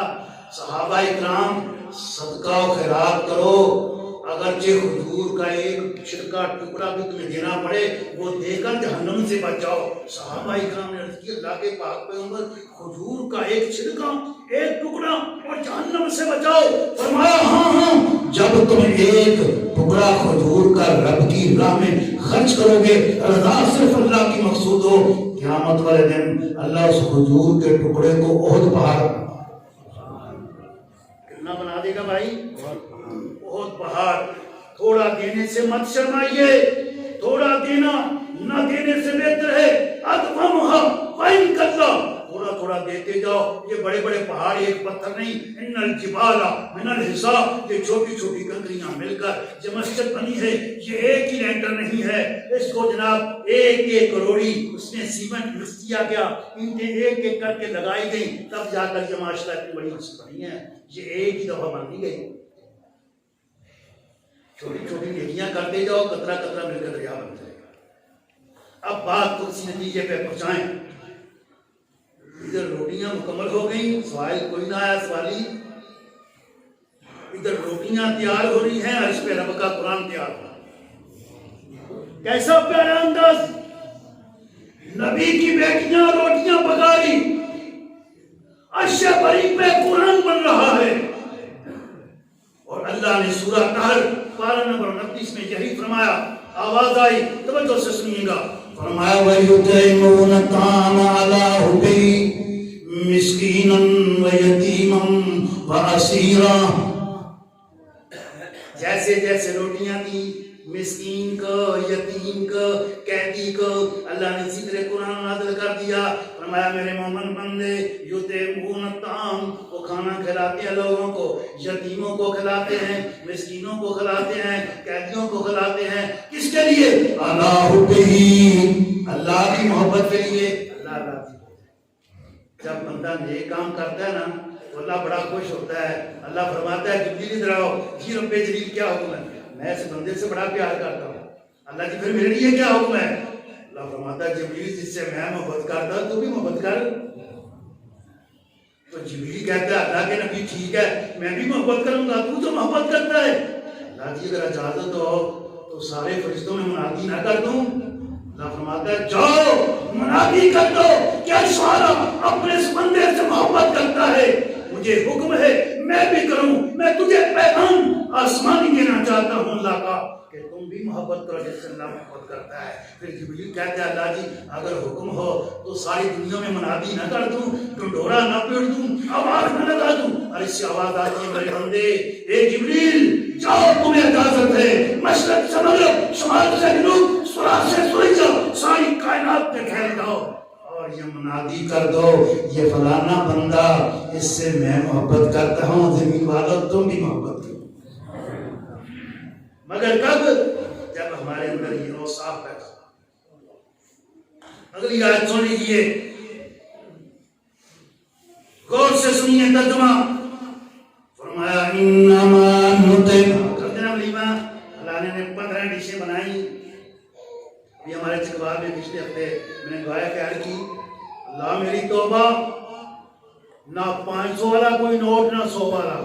صحابہ اکرام صدقہ و خیرات کرو, اگرچہ حضور کا ایک چھڑکا ٹکڑا بھی تمہیں دینا پڑے وہ دے کر جہنم سے بچ جاؤ. صحابہ اکرام نے عرض کی اللہ کے پاک پیغمبر حضور کا ایک چھڑکا, ایک ٹکڑا اور جہنم سے بچاؤ. فرمایا ہاں, جب تم ایک ٹکڑا حضور کا رب کی راہ میں خرچ کرو گے, رضا صرف اللہ کی مقصود ہو, قیامت والے دن اللہ اس حضور کے ٹکڑے کو احد پہاڑ کتنا بنا دے گا بھائی, احد پہاڑ. تھوڑا دینے سے مت شرمائیے, تھوڑا دینا نہ دینے سے بہتر ہے ادفمھا فإن کلا. تھوڑا تھوڑا دیتے جاؤ. یہ بڑے بڑے پہاڑ ایک پتھر نہیں, ان الجبال من الحصا, یہ چھوٹی چھوٹی کنکریاں مل کر جو مسجد بنی ہے یہ ایک ہی لینٹر نہیں ہے, اس کو جناب ایک ایک کروڑی اس نے سیمنٹ مکس کیا گیا, اینٹیں ایک ایک کر کے لگائی گئی, تب جا کر یہ معاشرہ اتنی بڑی مسجد بنی ہے. یہ ایک ہی دفعہ بن گئی. چھوٹی چھوٹی نیکیاں کرتے جاؤ, قطرہ قطرہ مل کر دریا بن جائے گا. اب بات کو اسی نتیجے پہ پہنچائیں. ادھر روٹیاں مکمل ہو گئیں, سوال کوئی نہ آیا سوالی. ادھر روٹیاں تیار ہو رہی ہیں, عرش پہ رب کا قرآن تیار ہو رہا ہے. کیسا پیارا انداز, نبی کی بیٹیاں روٹیاں پکا رہی, عرش بری پہ قرآن بن رہا ہے. اور اللہ نے سورہ قہر پارہ نمبر 29 میں یہی فرمایا, آواز آئی, توجہ سے سنیے گا. فرمایا وَيُطْعِمُونَ الطَّعَامَ عَلَىٰ حُبِّهِ مِسْكِينًا وَيَتِيمًا وَأَسِيرًا. جیسے جیسے روٹیاں دی مسکین کو, یتیم کو, قیدی کو, اللہ نے اسی طرح قرآن نازل کر دیا. فرمایا میرے مومن بندے یطعمون الطعام, وہ کھانا کھلاتے ہیں لوگوں کو, یتیموں کو کھلاتے ہیں, مسکینوں کو کھلاتے ہیں, قیدیوں کو کھلاتے ہیں. کس کے لیے؟ عَلَىٰ حُبِّهِ, اللہ کی محبت کے لیے. اللہ راضی ہوتا ہے جب بندہ نیک کام کرتا ہے نا تو اللہ بڑا خوش ہوتا ہے. اللہ فرماتا ہے جبریل ادھر آؤ. جی رب جلیل کیا حکم ہے؟ میں اس بندے سے بڑا پیار کرتا ہوں. اللہ جی پھر میرے لیے کیا حکم ہے؟ اللہ فرماتا ہے جبریل جس سے میں محبت کرتا ہوں تو بھی محبت کر. تو جبریل کہتا ہے اللہ کے نبی ٹھیک ہے میں بھی محبت کروں گا, تو محبت کرتا ہے. اللہ جی اگر اجازت ہو تو سارے فرشتوں میں منادی نہ کر دوں. اللہ فرماتا ہے جاؤ منادی کر دو, کیا سارا اپنے اس بندے سے محبت کرتا ہے, مجھے حکم ہے میں بھی کروں. میں تجھے پیغام آسمانی دینا چاہتا ہوں اللہ کا کہ تم بھی محبت کرو جس سے اللہ محبت کرتا ہے. پھر جبریل کہتا ہے اللہ جی اگر حکم ہو تو ساری دنیا میں منادی نہ کر دوں, ڈنڈورا نہ پیڑ دوں, آواز نہ لگا دوں. اور اس سے آواز آتی ہے میرے بندے اے جبریل جاؤ تمہیں اجازت ہے, مشرق سے مغرب, شمال سے جنوب, سرا سے سوئی اور یہ منادی کر دو یہ فلانا بندہ اس سے میں محبت کرتا ہوں، زمین والوں تم بھی محبت کرو، مگر کب؟ جب ہمارے اندر یہ اوصاف پیدا ہو۔ اگلی آیت سن لیجیے، غور سے سنیے ترجمہ۔ فرمایا انما نطعم، کر دینا ولیمہ، اللہ نے 15 ڈشیں بنائی۔ یہ ہمارے چکوار میں پچھلے ہفتے میں نے دعا خیر کی، اللہ میری توبہ، نہ 500 والا کوئی نوٹ نہ 100 والا،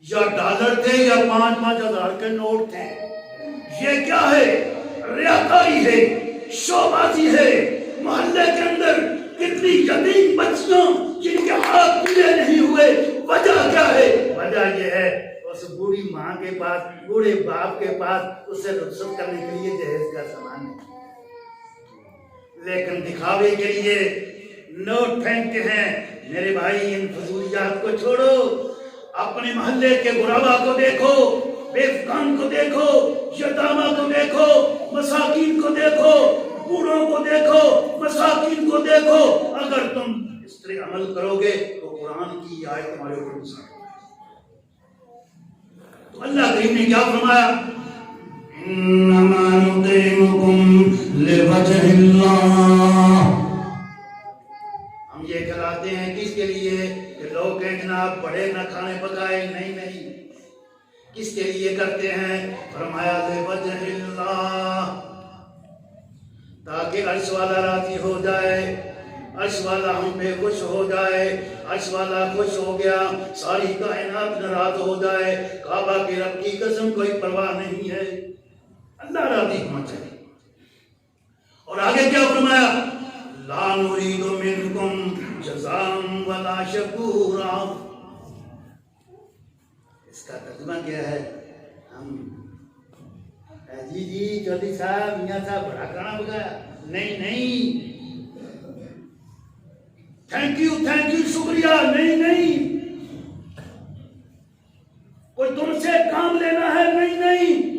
یا ڈالر تھے یا 5-5 ہزار کے نوٹ تھے، یہ کیا ہے؟ ریاکاری ہے، شوبازی ہے۔ محلے کے اندر کتنی یتیم بچیاں جن کے ہاتھ پیلے نہیں ہوئے، وجہ کیا ہے؟ وجہ یہ ہے اس بوڑھی ماں کے پاس، بوڑھے باپ کے پاس اسے رخصت کرنے کے لیے جہیز کا سامان نہیں، لیکن دکھاوے کے لیے نوٹ پھینکتے ہیں۔ میرے بھائی ان فضولیات کو چھوڑو، اپنے محلے کے غربا کو دیکھو، بے فقان کو دیکھو، یتامہ کو دیکھو، مساکین کو دیکھو، بوڑھوں کو دیکھو، مساکین کو دیکھو۔ اگر تم اس طرح عمل کرو گے تو قرآن کی آیت تمہارے اوپر نصب۔ تو اللہ کریم نے کیا فرمایا؟ انما نطعمکم لوجہ اللہ، ہم یہ کھلاتے ہیں کس کے لیے؟ کہ لوگ کہیں جناب بڑے نہ کھانے پکائے، نہیں نہیں، کس کے لیے کرتے ہیں؟ فرمایا لوجہ اللہ، تاکہ عرش والا راضی ہو جائے، عرش والا ہم پہ خوش ہو جائے، عرش والا خوش ہو گیا ساری کائنات ناراض ہو جائے۔ کعبہ کے رب کی قسم کوئی پرواہ نہیں ہے، اللہ راضی ہونا چاہیے۔ اور آگے کیا فرمایا؟ لا نريد منکم جزاء ولا شکورا، اس کا ترجمہ کیا ہے؟ ہم جی چودھری صاحب میاں صاحب بڑا کھانا پکایا، نہیں نہیں، تھینک یو شکریہ، نہیں نہیں، کوئی تم سے کام لینا ہے، نہیں نہیں،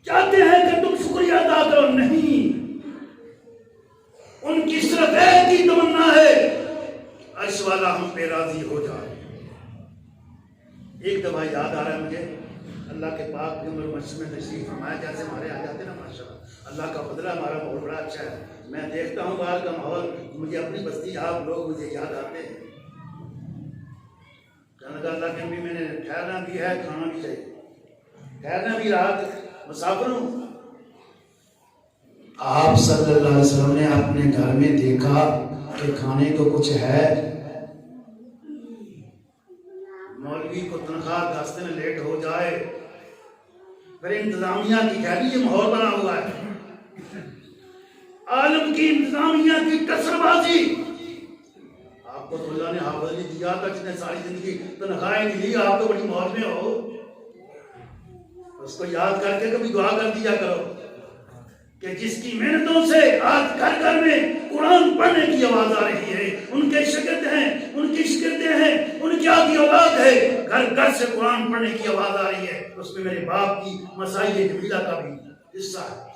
چاہتے ہیں کہ تم شکریہ ادا کرو، نہیں، ان کی صرف ایک ہی تمنا ہے عرش والا ہم پہ راضی ہو جائے۔ ایک دفعہ یاد آ رہا ہے مجھے، اللہ کے پاک کی عمر مسجد میں تشریف فرمایا، جیسے ہمارے آ جاتے ہیں نا، ماشاءاللہ اللہ کا فضل ہے، ہمارا ماحول بڑا اچھا ہے۔ میں دیکھتا ہوں باہر کا ماحول، مجھے اپنی بستی آپ لوگ مجھے یاد آتے ہیں۔ کہنے کا اللہ کے نبی میں نے ٹھہرنا بھی ہے، کھانا بھی چاہیے، ٹھہرنا بھی، رات مسافر ہوں۔ آپ صلی اللہ علیہ وسلم نے اپنے گھر میں دیکھا کہ کھانے کو کچھ ہے، مولوی کو تنخواہ دستے میں لیٹ ہو جائے، پھر انتظامیہ کی خیری یہ ماحول بنا ہوا ہے، عالم کی انتظامیہ کی کسر بازی۔ آپ کو تو اللہ نے حافظ نے دیا تھا، جس نے ساری زندگی تنخواہیں نہیں لی، آپ تو بڑی موج میں ہو، اس کو یاد کر کے کبھی دعا کر دیا کرو کہ جس کی محنتوں سے آج گھر گھر میں قرآن پڑھنے کی آواز آ رہی ہے، ان کے شاگرد ہیں، ان کی شاگردیں ہیں، ان کی آدھی اولاد ہے، گھر گھر سے قرآن پڑھنے کی آواز آ رہی ہے، اس میں میرے باپ کی مسائل جمیلہ کا بھی حصہ ہے۔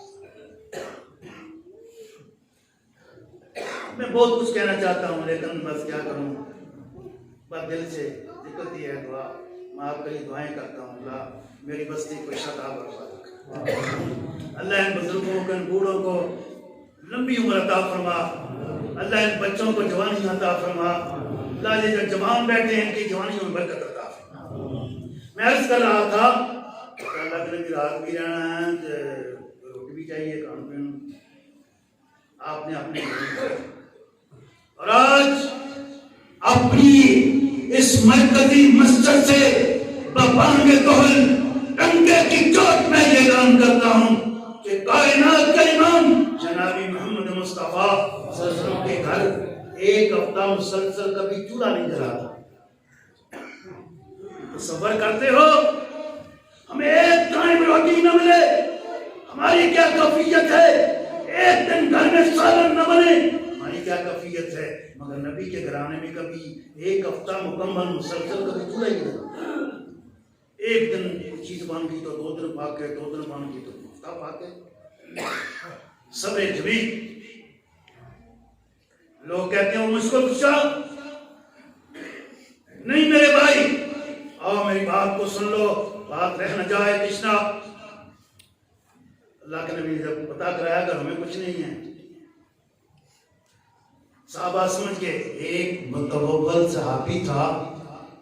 میں بہت کچھ کہنا چاہتا ہوں لیکن بس کیا کروں، بس دل سے نکلتی ہے دعا۔ میں آپ کے لیے دعائیں کرتا ہوں، اللہ میری بستی کو شاداب برپا رکھے، اللہ ان بزرگوں کو، ان بوڑھوں کو لمبی عمر عطا فرما، اللہ ان بچوں کو جوانی عطا فرما، اللہ یہ جو جوان بیٹھے ہیں ان کی جوانیوں میں برکت عطا فرما۔ میں عرض کر رہا تھا کہ اللہ کے نبی رات بھی رہنا ہے، روٹی بھی چاہیے، کھانا پینا آپ نے اپنے اور آج اپنی اس مرکزی مسجد سے ببانگ کہل ڈنکے کی چوٹ میں یہ اعلان کرتا ہوں کہ کائنات کا امام جناب محمد مصطفیٰ صلی اللہ علیہ وسلم کے گھر ایک ہفتہ مسلسل کبھی چولہا نہیں جلا تھا۔ تصور کرتے ہو ہمیں ایک ٹائم روٹی نہ ملے، ہماری کیا کیفیت ہے؟ ایک دن گھر میں سالن نہ بنے، ہماری کیا کیفیت ہے؟ مگر نبی کے گھرانے میں کبھی ایک ہفتہ مکمل مسلسل کبھی چولہا ہی نہیں، ایک دن چیز بن گئی تو 2 دن پاک ہے، 2 دن بن گئی تو ہفتہ پاک ہے۔ صبر جمیل لوگ کہتے ہیں وہ مجھ کو پوچھا نہیں میرے بھائی، آؤ میری بات کو سن لو، بات رہ نہ جائے تشنا۔ اللہ کے نبی جب پتا کرایا کہ ہمیں کچھ نہیں ہے، صحابہ سمجھ گئے ایک متوول صحابی تھا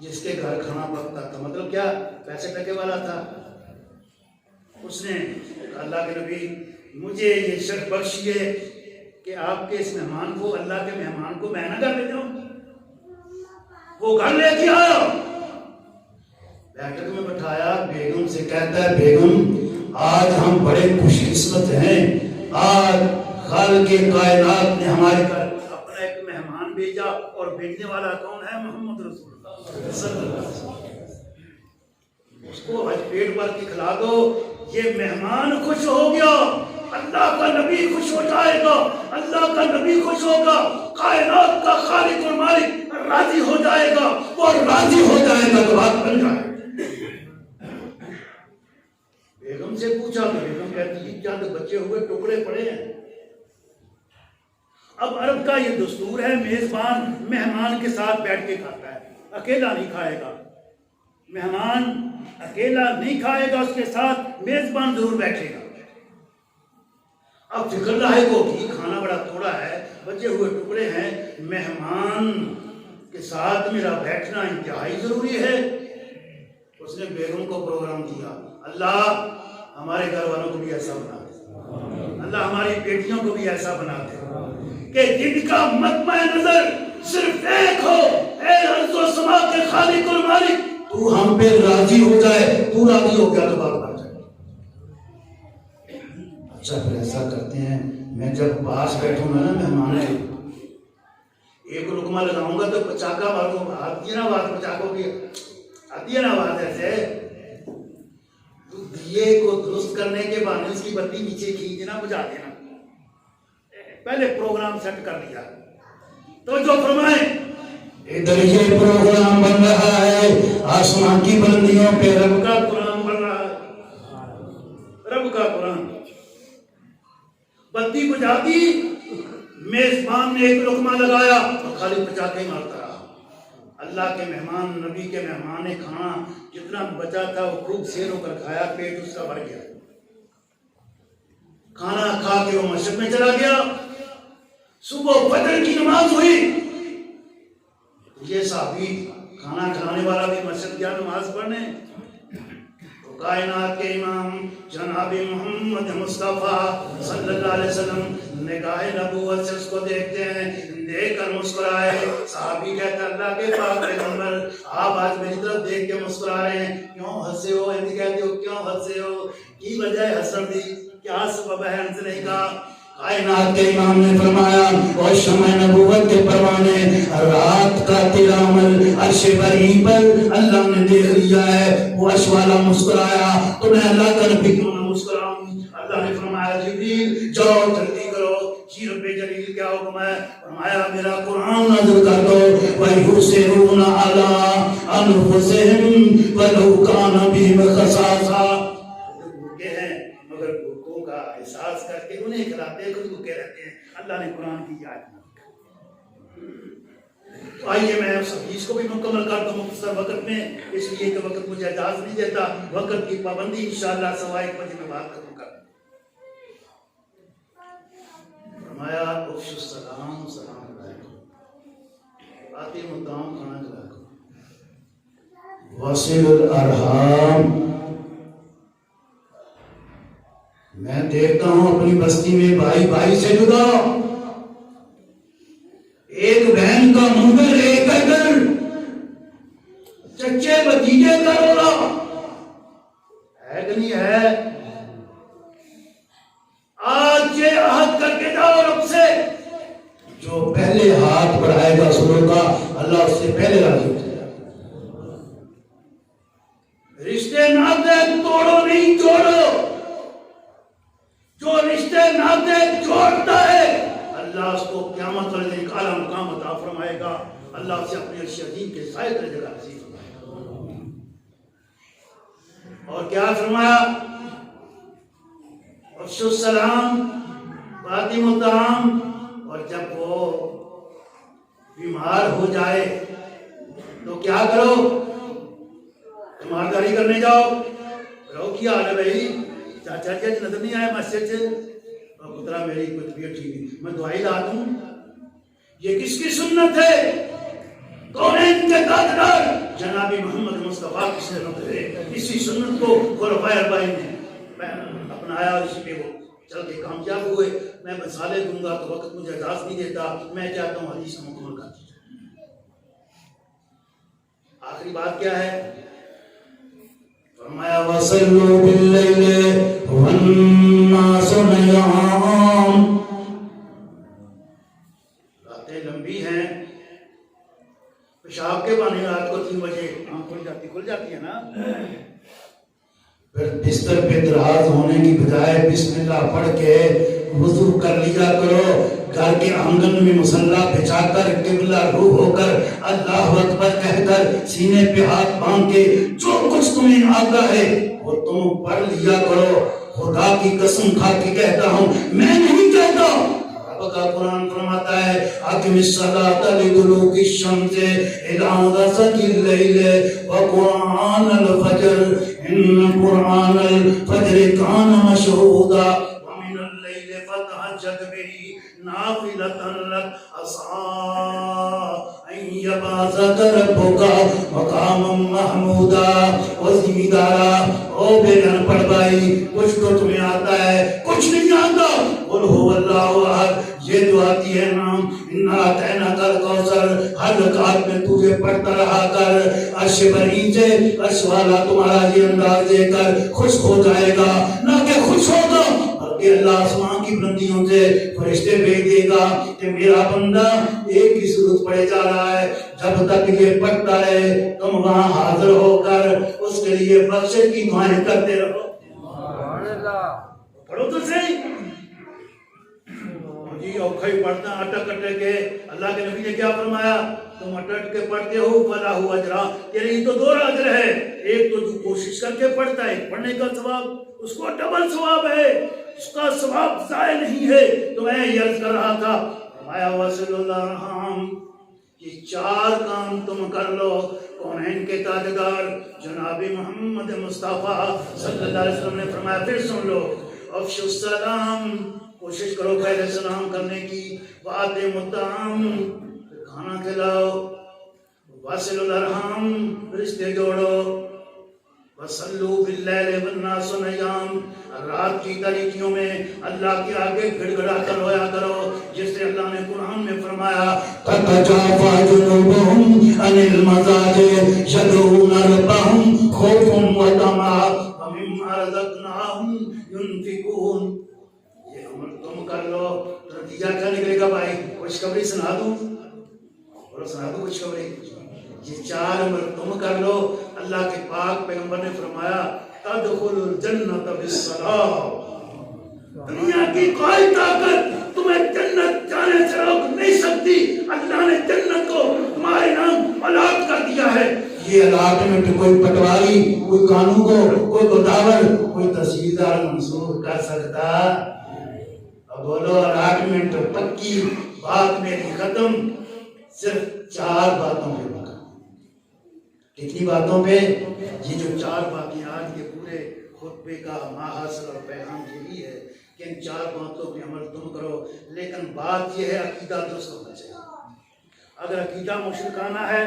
جس کے گھر کھانا پکتا تھا، مطلب کیا، پیسے ٹکے والا تھا۔ اس نے اللہ کے نبی مجھے یہ شرف بخشیے کہ آپ کے اس مہمان کو، اللہ کے مہمان کو میں نہ گھر لے جاؤں۔ وہ گھر لے کے آیا، بیٹھک میں بٹھایا، بیگم سے کہتا ہے بیگم آج ہم بڑے خوش قسمت ہیں، آج خالق کائنات نے ہمارے گھر اپنا ایک مہمان بھیجا، اور بھیجنے والا کون ہے؟ محمد رسول اللہ صلی اللہ علیہ وسلم۔ اس کو آج پیٹ بھر کے کھلا دو، یہ مہمان خوش ہو گیا، اللہ کا نبی خوش ہو جائے گا، اللہ کا نبی خوش ہوگا، کائنات کا خالق اور مالک راضی ہو جائے گا، وہ راضی ہو جائے گا تو بات بن جائے گا۔ بیگم سے پوچھا تو بیگم کہتی ہے چند بچے ہوئے ٹکڑے پڑے ہیں۔ اب عرب کا یہ دستور ہے، میزبان مہمان کے ساتھ بیٹھ کے کھاتا ہے، اکیلا نہیں کھائے گا، مہمان اکیلا نہیں کھائے گا، اس کے ساتھ میزبان ضرور بیٹھے گا۔ اب فکر لاحق ہوگی، کھانا بڑا تھوڑا ہے، بچے ہوئے ٹکڑے ہیں، مہمان کے ساتھ میرا بیٹھنا انتہائی ضروری ہے۔ اس نے بیگم کو پروگرام دیا، اللہ ہمارے گھر والوں کو بھی ایسا بنا دے، اللہ ہماری بیٹیوں کو بھی ایسا بنا دے کہ جن کا مطمع نظر صرف ایک ہو، اے ارض و سما کے خالق اور مالک تو ہم پہ راضی ہو جائے، تو راضی ہو گیا تو بات بن جائے۔ اچھا پھر ایسا کرتے ہیں، میں جب پاس بیٹھوں گا نا مہمان کے، ایک لقمہ لگاؤں گا تو پچاکا ماروں، آتی ہے نا بات پچاکوں کی، آتی ہے نا بات، ایسے دیے کو درست کرنے کے بہانے اس کی بتی نیچے کھینچنا بجا دینا، پہلے پروگرام سیٹ کر لیا۔ تو جو فرمائیں ادھر یہ پروگرام بن رہا ہے، آسمان کی بلندیوں پہ رب کا قرآن بن رہا ہے، رب کا قرآن۔ بتی بجا دی، میزبان نے ایک لقمہ لگایا اور خالی پچاکے مارتا رہا۔ اللہ کے مہمان، نبی کے مہمان نے کھانا جتنا بچا تھا وہ خوب سیر ہو کر کھایا، پیٹ اس کا بھر گیا۔ کھانا کھا کے وہ مسجد میں چلا گیا، صبح فجر کی نماز ہوئی، یہ صحابی کھانا کھلانے والا بھی مسجد گیا نماز پڑھنے، تو کائنات کے امام جناب محمد مصطفیٰ صلی اللہ علیہ وسلم نگاہ نبوت سے اس کو دیکھتے ہیں، دیکھ کر مسکرائے۔ صحابی کہتا اللہ کے پاک پیغمبر آپ آج میری طرف دیکھ کے مسکرا رہے ہیں، کیوں ہنسے ہو؟ ہندی کہتے ہو کیوں ہنسے ہو، کی وجہ ہے ہنسن دی، کیا سبب ہے؟ ہنسنے کا؟ کائنات کے امام نے فرمایا وہ شمع نبوت کے پروانے، رات کا تیرا عمل عرش بری پر اللہ نے دیکھ لیا ہے، وہ عرش والا مسکرایا تو میں اللہ کا نبی کیوں نہ مسکراؤں؟ اللہ نے فرمایا جبریل جاؤ جلدی کرو، جی رب جلیل کیا حکم ہے؟ فرمایا میرا قرآن نازل کر دو، وَيُسِرُونَ عَلَىٰ أَنفُسِهِمْ وَلَوْ كَانَ بِهِمْ خَصَاصَةٌ، مگر بھوکوں کا احساس کر کے انہیں کھلاتے خود بھوکے رہتے ہیں۔ اللہ نے قرآن کی یاد تو آئیے میں اس حدیث کو بھی مکمل کر دوں مختصر وقت میں، اس لیے کہ وقت مجھے اجازت نہیں دیتا، وقت کی پابندی انشاءاللہ 1:15 بجے میں بات ختم کر دوں۔ فرمایا افشوا السلام، سلام علیکم، آتی مدام کھانا کھلا دو، وصل الارحام، میں دیکھتا ہوں اپنی بستی میں بھائی بھائی سے جدا، ایک بہن کا منکر ایک اگر چچے بھتیجے کا رولا ہے کہ نہیں ہے؟ آج یہ عہد کر کے جاؤ رب سے، جو پہلے ہاتھ بڑھائے گا سنو کا اللہ اس سے پہلے راضی ہو جائے گا۔ رشتے ناطے توڑو نہیں جوڑو، جو رشتے ناطے جوڑتا ہے اللہ اس کو قیامت والے دن اعلیٰ مقام عطا فرمائے گا، اللہ اسے اپنے عرش عظیم کے سائے پر جگہ نصیب فرمائے گا۔ اور کیا فرمایا؟ افشوا السلام، باطم الطعام، اور جب وہ بیمار ہو جائے تو کیا کرو؟ تیمارداری کرنے جاؤ، رہو کیا حال ہے بھائی؟ چاچا جی نظر نہیں آئے مسجد سے؟ پترا میری کوئی طبیعت ٹھیک نہیں، میں دعائی لا دوں؟ یہ کس کی سنت ہے؟ کونین کے تاجدار جناب محمد مصطفیٰ کی سنت ہے۔ اسی سنت کو خلفائے اربعین نے اپنایا اور اسی پہ وہ چل کے کامیاب ہوئے۔ میں مثالیں دوں گا تو وقت مجھے اجازت نہیں دیتا، میں چاہتا ہوں حدیث مکمل کر دی جائے۔ آخری بات کیا ہے؟ فرمایا وَصَلُّوا بِاللَّيْلِ وَالنَّاسُ نِيَامٌ۔ راتیں لمبی ہیں، پیشاب کے بہانے رات کو 3 بجے آنکھ کھل جاتی ہے نا، پھر بستر پہ دراز ہونے کی بجائے بسم اللہ پڑھ کے وضو کر لیا کرو۔ گھر کے آنگن میں مصلی بچھا کر قبلہ روح ہو کر اللہ اکبر کہہ کر سینے پہ ہاتھ باندھ کے جو کچھ تمہیں آتا ہے وہ تم پڑھ لیا کرو۔ خدا کی قسم کھا کے کہتا ہوں، میں نہیں کہتا، رب کا قرآن فرماتا ہے اقم الصلاۃ لدلوک الشمس الی غسق اللیل وقرآن الفجر ان قرآن الفجر کان مشہودا ومن اللیل فتہجد بہ نافلۃ لک عسیٰ ان یبعثک ربک مقاما محمودا۔ او زمیندارا، او بے گھر پڑھ بھائی، کچھ تو تمہیں آتا ہے، کچھ نہیں آتا۔ قل هو اللہ احد، یہ دعا آتی ہے نام انا اعطیناک الکوثر، ہر رکعت میں تجھے پڑھتا رہا کر۔ عرش بری سے عرش والا تمہارا یہ انداز دے کر خوش ہو جائے گا، نہ کہ خوش ہوگا بلکہ اللہ آسمان کی بلندیوں سے فرشتے بھیج دے گا کہ میرا بندہ ایک ہی سورت پڑھے جا رہا ہے، جب تک یہ پڑھتا ہے تم وہاں حاضر ہو کر اس کے لیے بخشش کی دعائیں کرتے رہو۔ پڑھو تو صحیح جی، اوکھا ہی پڑھتا اٹک اٹک کے۔ اللہ کے نبی نے کیا فرمایا؟ تم اٹک کے پڑھتے ہو فلا ہوا اجرا، یعنی تو 2 اجر ہے، ایک تو جو کوشش کر کے پڑھتا ہے پڑھنے کا ثواب، اس کو ڈبل ثواب ہے، اس کا ثواب ضائع نہیں ہے۔ تو میں یہ عرض کر رہا تھا، فرمایا وصلی اللہ رحم، یہ 4 کام تم کر لو۔ کونین کے تاجدار جناب محمد مصطفیٰ صلی اللہ علیہ وسلم نے فرمایا، پھر سن لو، افشوا السلام، کوشش کرو پہلے سلام کرنے کی، وَأَطْعِمُوا الطَّعَامَ، کھانا کھلاؤ، وَاصِلُوا الْأَرْحَامَ، رشتے جوڑو، وَصَلُّوا بِاللَّيْلِ وَالنَّاسُ نِيَامٌ، رات کی تاریکیوں میں اللہ کے آگے گڑ گڑا کر رویا کرو، جس سے اللہ نے قرآن میں فرمایا تَتَجَافَىٰ جُنُوبُهُمْ عَنِ الْمَضَاجِعِ يَدْعُونَ رَبَّهُمْ خَوْفًا وَطَمَعًا وَمِمَّا رَزَقْنَاهُمْ يُنْفِقُونَ۔ یہ عمل تم کر لو تو نتیجہ کیا نکلے گا بھائی؟ خوشخبری سنا دوں اور سنا دوں خوشخبری؟ یہ 4 عمل تم کر لو، اللہ کے پاک پیغمبر نے فرمایا تدخل الجنت بالصلاۃ، دنیا کی کوئی طاقت تمہیں جنت جانے سے روک نہیں سکتی۔ اللہ نے جنت کو تمہارے نام الاٹ کر دیا ہے۔ یہ الاٹمنٹ کوئی پٹواری، کوئی قانون کو، کوئی گداور، کوئی تحصیلدار منسوخ کر سکتا؟ اب بولو الاٹمنٹ پکی بات میری ختم، صرف 4 باتوں پہ بتا۔ کتنی باتوں پہ؟ یہ جو 4 باتیں آج کے پورے خطبے کا ماحصل اور پیغام یہی ہے کہ ان 4 باتوں پہ عمل تم کرو، لیکن بات یہ ہے عقیدہ درست ہونا چاہیے۔ اگر عقیدہ مشرکانہ ہے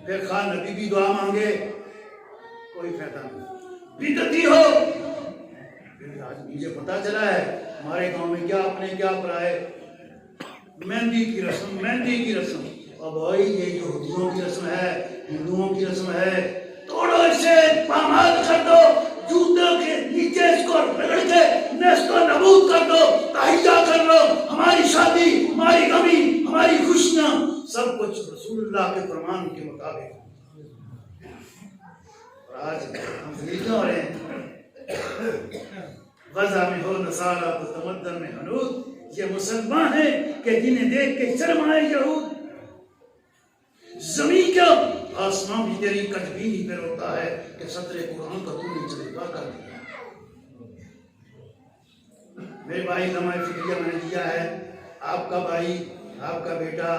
پھر خواہ نبی بھی دعا مانگے کوئی فائدہ نہیں، بدعتی ہو۔ پھر آج مجھے پتا چلا ہے ہمارے گاؤں میں کیا اپنے کیا پرائے مہندی کی رسم، مہندی کی رسم، اور بھائی یہ یہودیوں کی رسم ہے، ہندوؤں کی رسم ہے، توڑو اسے، پامال کر دو، جوتوں کے نیچے اس کو رگڑ کے نیست و نابود کر دو، تہیہ کر لو، ہماری شادی، ہماری غمی، ہماری خوشیاں سب کچھ رسول اللہ کے فرمان کے مطابق۔ اور آج ہم ذلیل کیوں ہو رہے ہیں؟ غزہ میں ہو نصارہ تو تمدن میں ہنود، یہ مسلمان ہیں کہ جنہیں دیکھ کے شرم آئے یہود۔ زمین کیا آسمان بھی تیری کٹبینی پہ روتا ہے کہ صدر قرآن کا تو نے جلوہ کر دیا۔ میرے بھائی لمحہ فکریہ میں نے دیا ہے، آپ کا بھائی، آپ کا بیٹا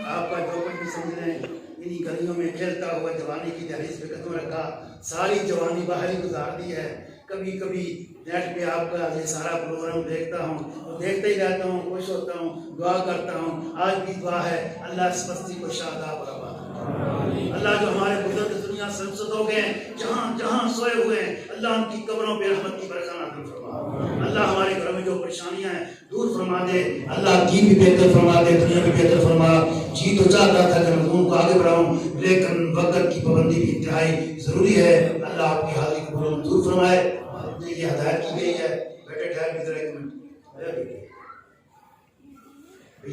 آپ کا جو کچھ بھی سمجھ رہے ہیں، انہی گلیوں میں کھیلتا ہوا جوانی کی دہلیز پہ قدم رکھا، ساری جوانی باہر ہی گزار دی ہے۔ کبھی کبھی نیٹ پہ آپ کا یہ سارا پروگرام دیکھتا ہوں، تو دیکھتے ہی رہتا ہوں، خوش ہوتا ہوں، دعا کرتا ہوں۔ آج بھی دعا ہے اللہ اس بستی کو شاداب اور آباد کرے۔ اللہ جو ہمارے بزرگ دنیا سے رخصت ہو گئے ہیں، جہاں جہاں سوئے ہوئے ہیں، اللہ ان کی قبروں پہ رحمت کی برکات نازل فرما۔ اللہ ہمارے گھروں میں جو پریشانیاں ہیں دور فرما دے، اللہ دین بھی بہتر فرما دے، دنیا بھی بہتر فرما۔ جی تو چاہتا تھا کہ مضمون کو آگے بڑھاؤں، لیکن وقت کی پابندی بھی انتہائی ضروری ہے۔ اللہ آپ کی حاضری کو منظور فرمائے۔ یہ ہدایت کی گئی ہے، بیٹے ٹھہر بھی ذرا ایک منٹ۔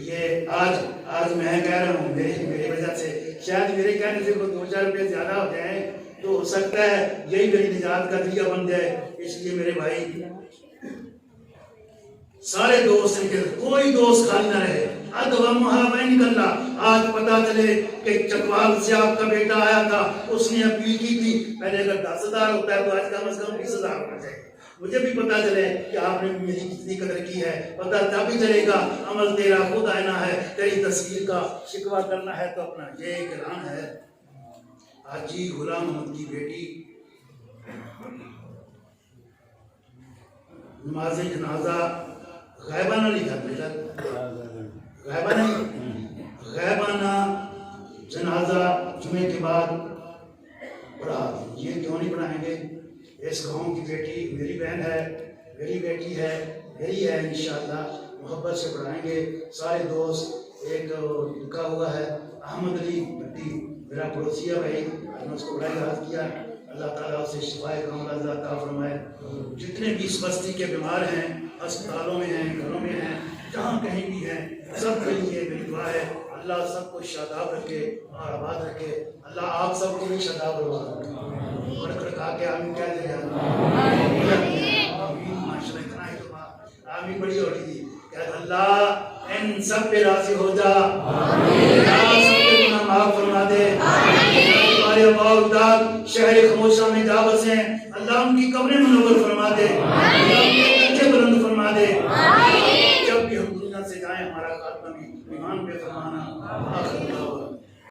یہ آج میں کہہ رہا ہوں، میری وجہ سے شاید میرے کہنے سے کوئی 2-4 روپے زیادہ ہو جائیں تو ہو سکتا ہے یہی میری نجات کا ذریعہ بن جائے۔ اس لیے میرے بھائی سارے دوست ہیں کہ کوئی دوست خالی نہ رہے۔ آج پتا چلے کہ چکوال سے آپ کا بیٹا آیا تھا، اس نے اپیل کی تھی، پہلے اگر 10,000 ہوتا ہے تو آج کم از کم 20,000 ہونا چاہیے۔ مجھے بھی پتا چلے کہ آپ نے میری کتنی قدر کی ہے، پتا تب ہی چلے گا۔ عمل تیرا خود آئینہ ہے، تیری تصویر کا شکوہ کرنا ہے تو اپنا یہ اعلان ہے۔ حاجی غلام محمد کی بیٹی نماز جنازہ غائبانہ لکھا بیٹا، غائبانہ جنازہ جمعے کے بعد پڑھا۔ یہ کیوں نہیں پڑھائیں گے؟ اس قوم کی بیٹی میری بہن ہے، میری بیٹی ہے، میری ہے، انشاءاللہ محبت سے پڑھائیں گے سارے دوست۔ ایک لکھا ہوا ہے احمد علی بھٹی، میرا پڑوسی ہے بھائی، میں نے اس کو بڑا یاد کیا، اللہ تعالیٰ اسے شفائے کاملہ عطا فرمائے۔ جتنے بھی اس بستی کے بیمار ہیں، ہسپتالوں میں ہیں، گھروں میں ہیں، جہاں کہیں بھی ہیں، سب کے لیے میری دعا ہے اللہ سب کو شاداب رکھے اور آباد رکھے۔ اللہ آپ سب کو بھی شاداب اور آباد رکھے۔ اور کھڑکا کے آمین کہہ دے جانا۔ آمین، ماشاءاللہ اتنا ہی تو بات آمین بڑی ہو رہی تھی کہ اللہ ان سب پہ راضی ہو جا، اللہ سب کے گناہ معاف فرما دے۔ ہمارے ابا و اجداد شہر خموشہ میں جا بسے ہیں، اللہ ان کی قبریں منور فرما دے، اللہ ان کے درجے بلند فرما دے۔ جب بھی ہم دنیا سے جائیں ہمارا خاتمہ بھی ایمان پہ فرمانا۔ آخر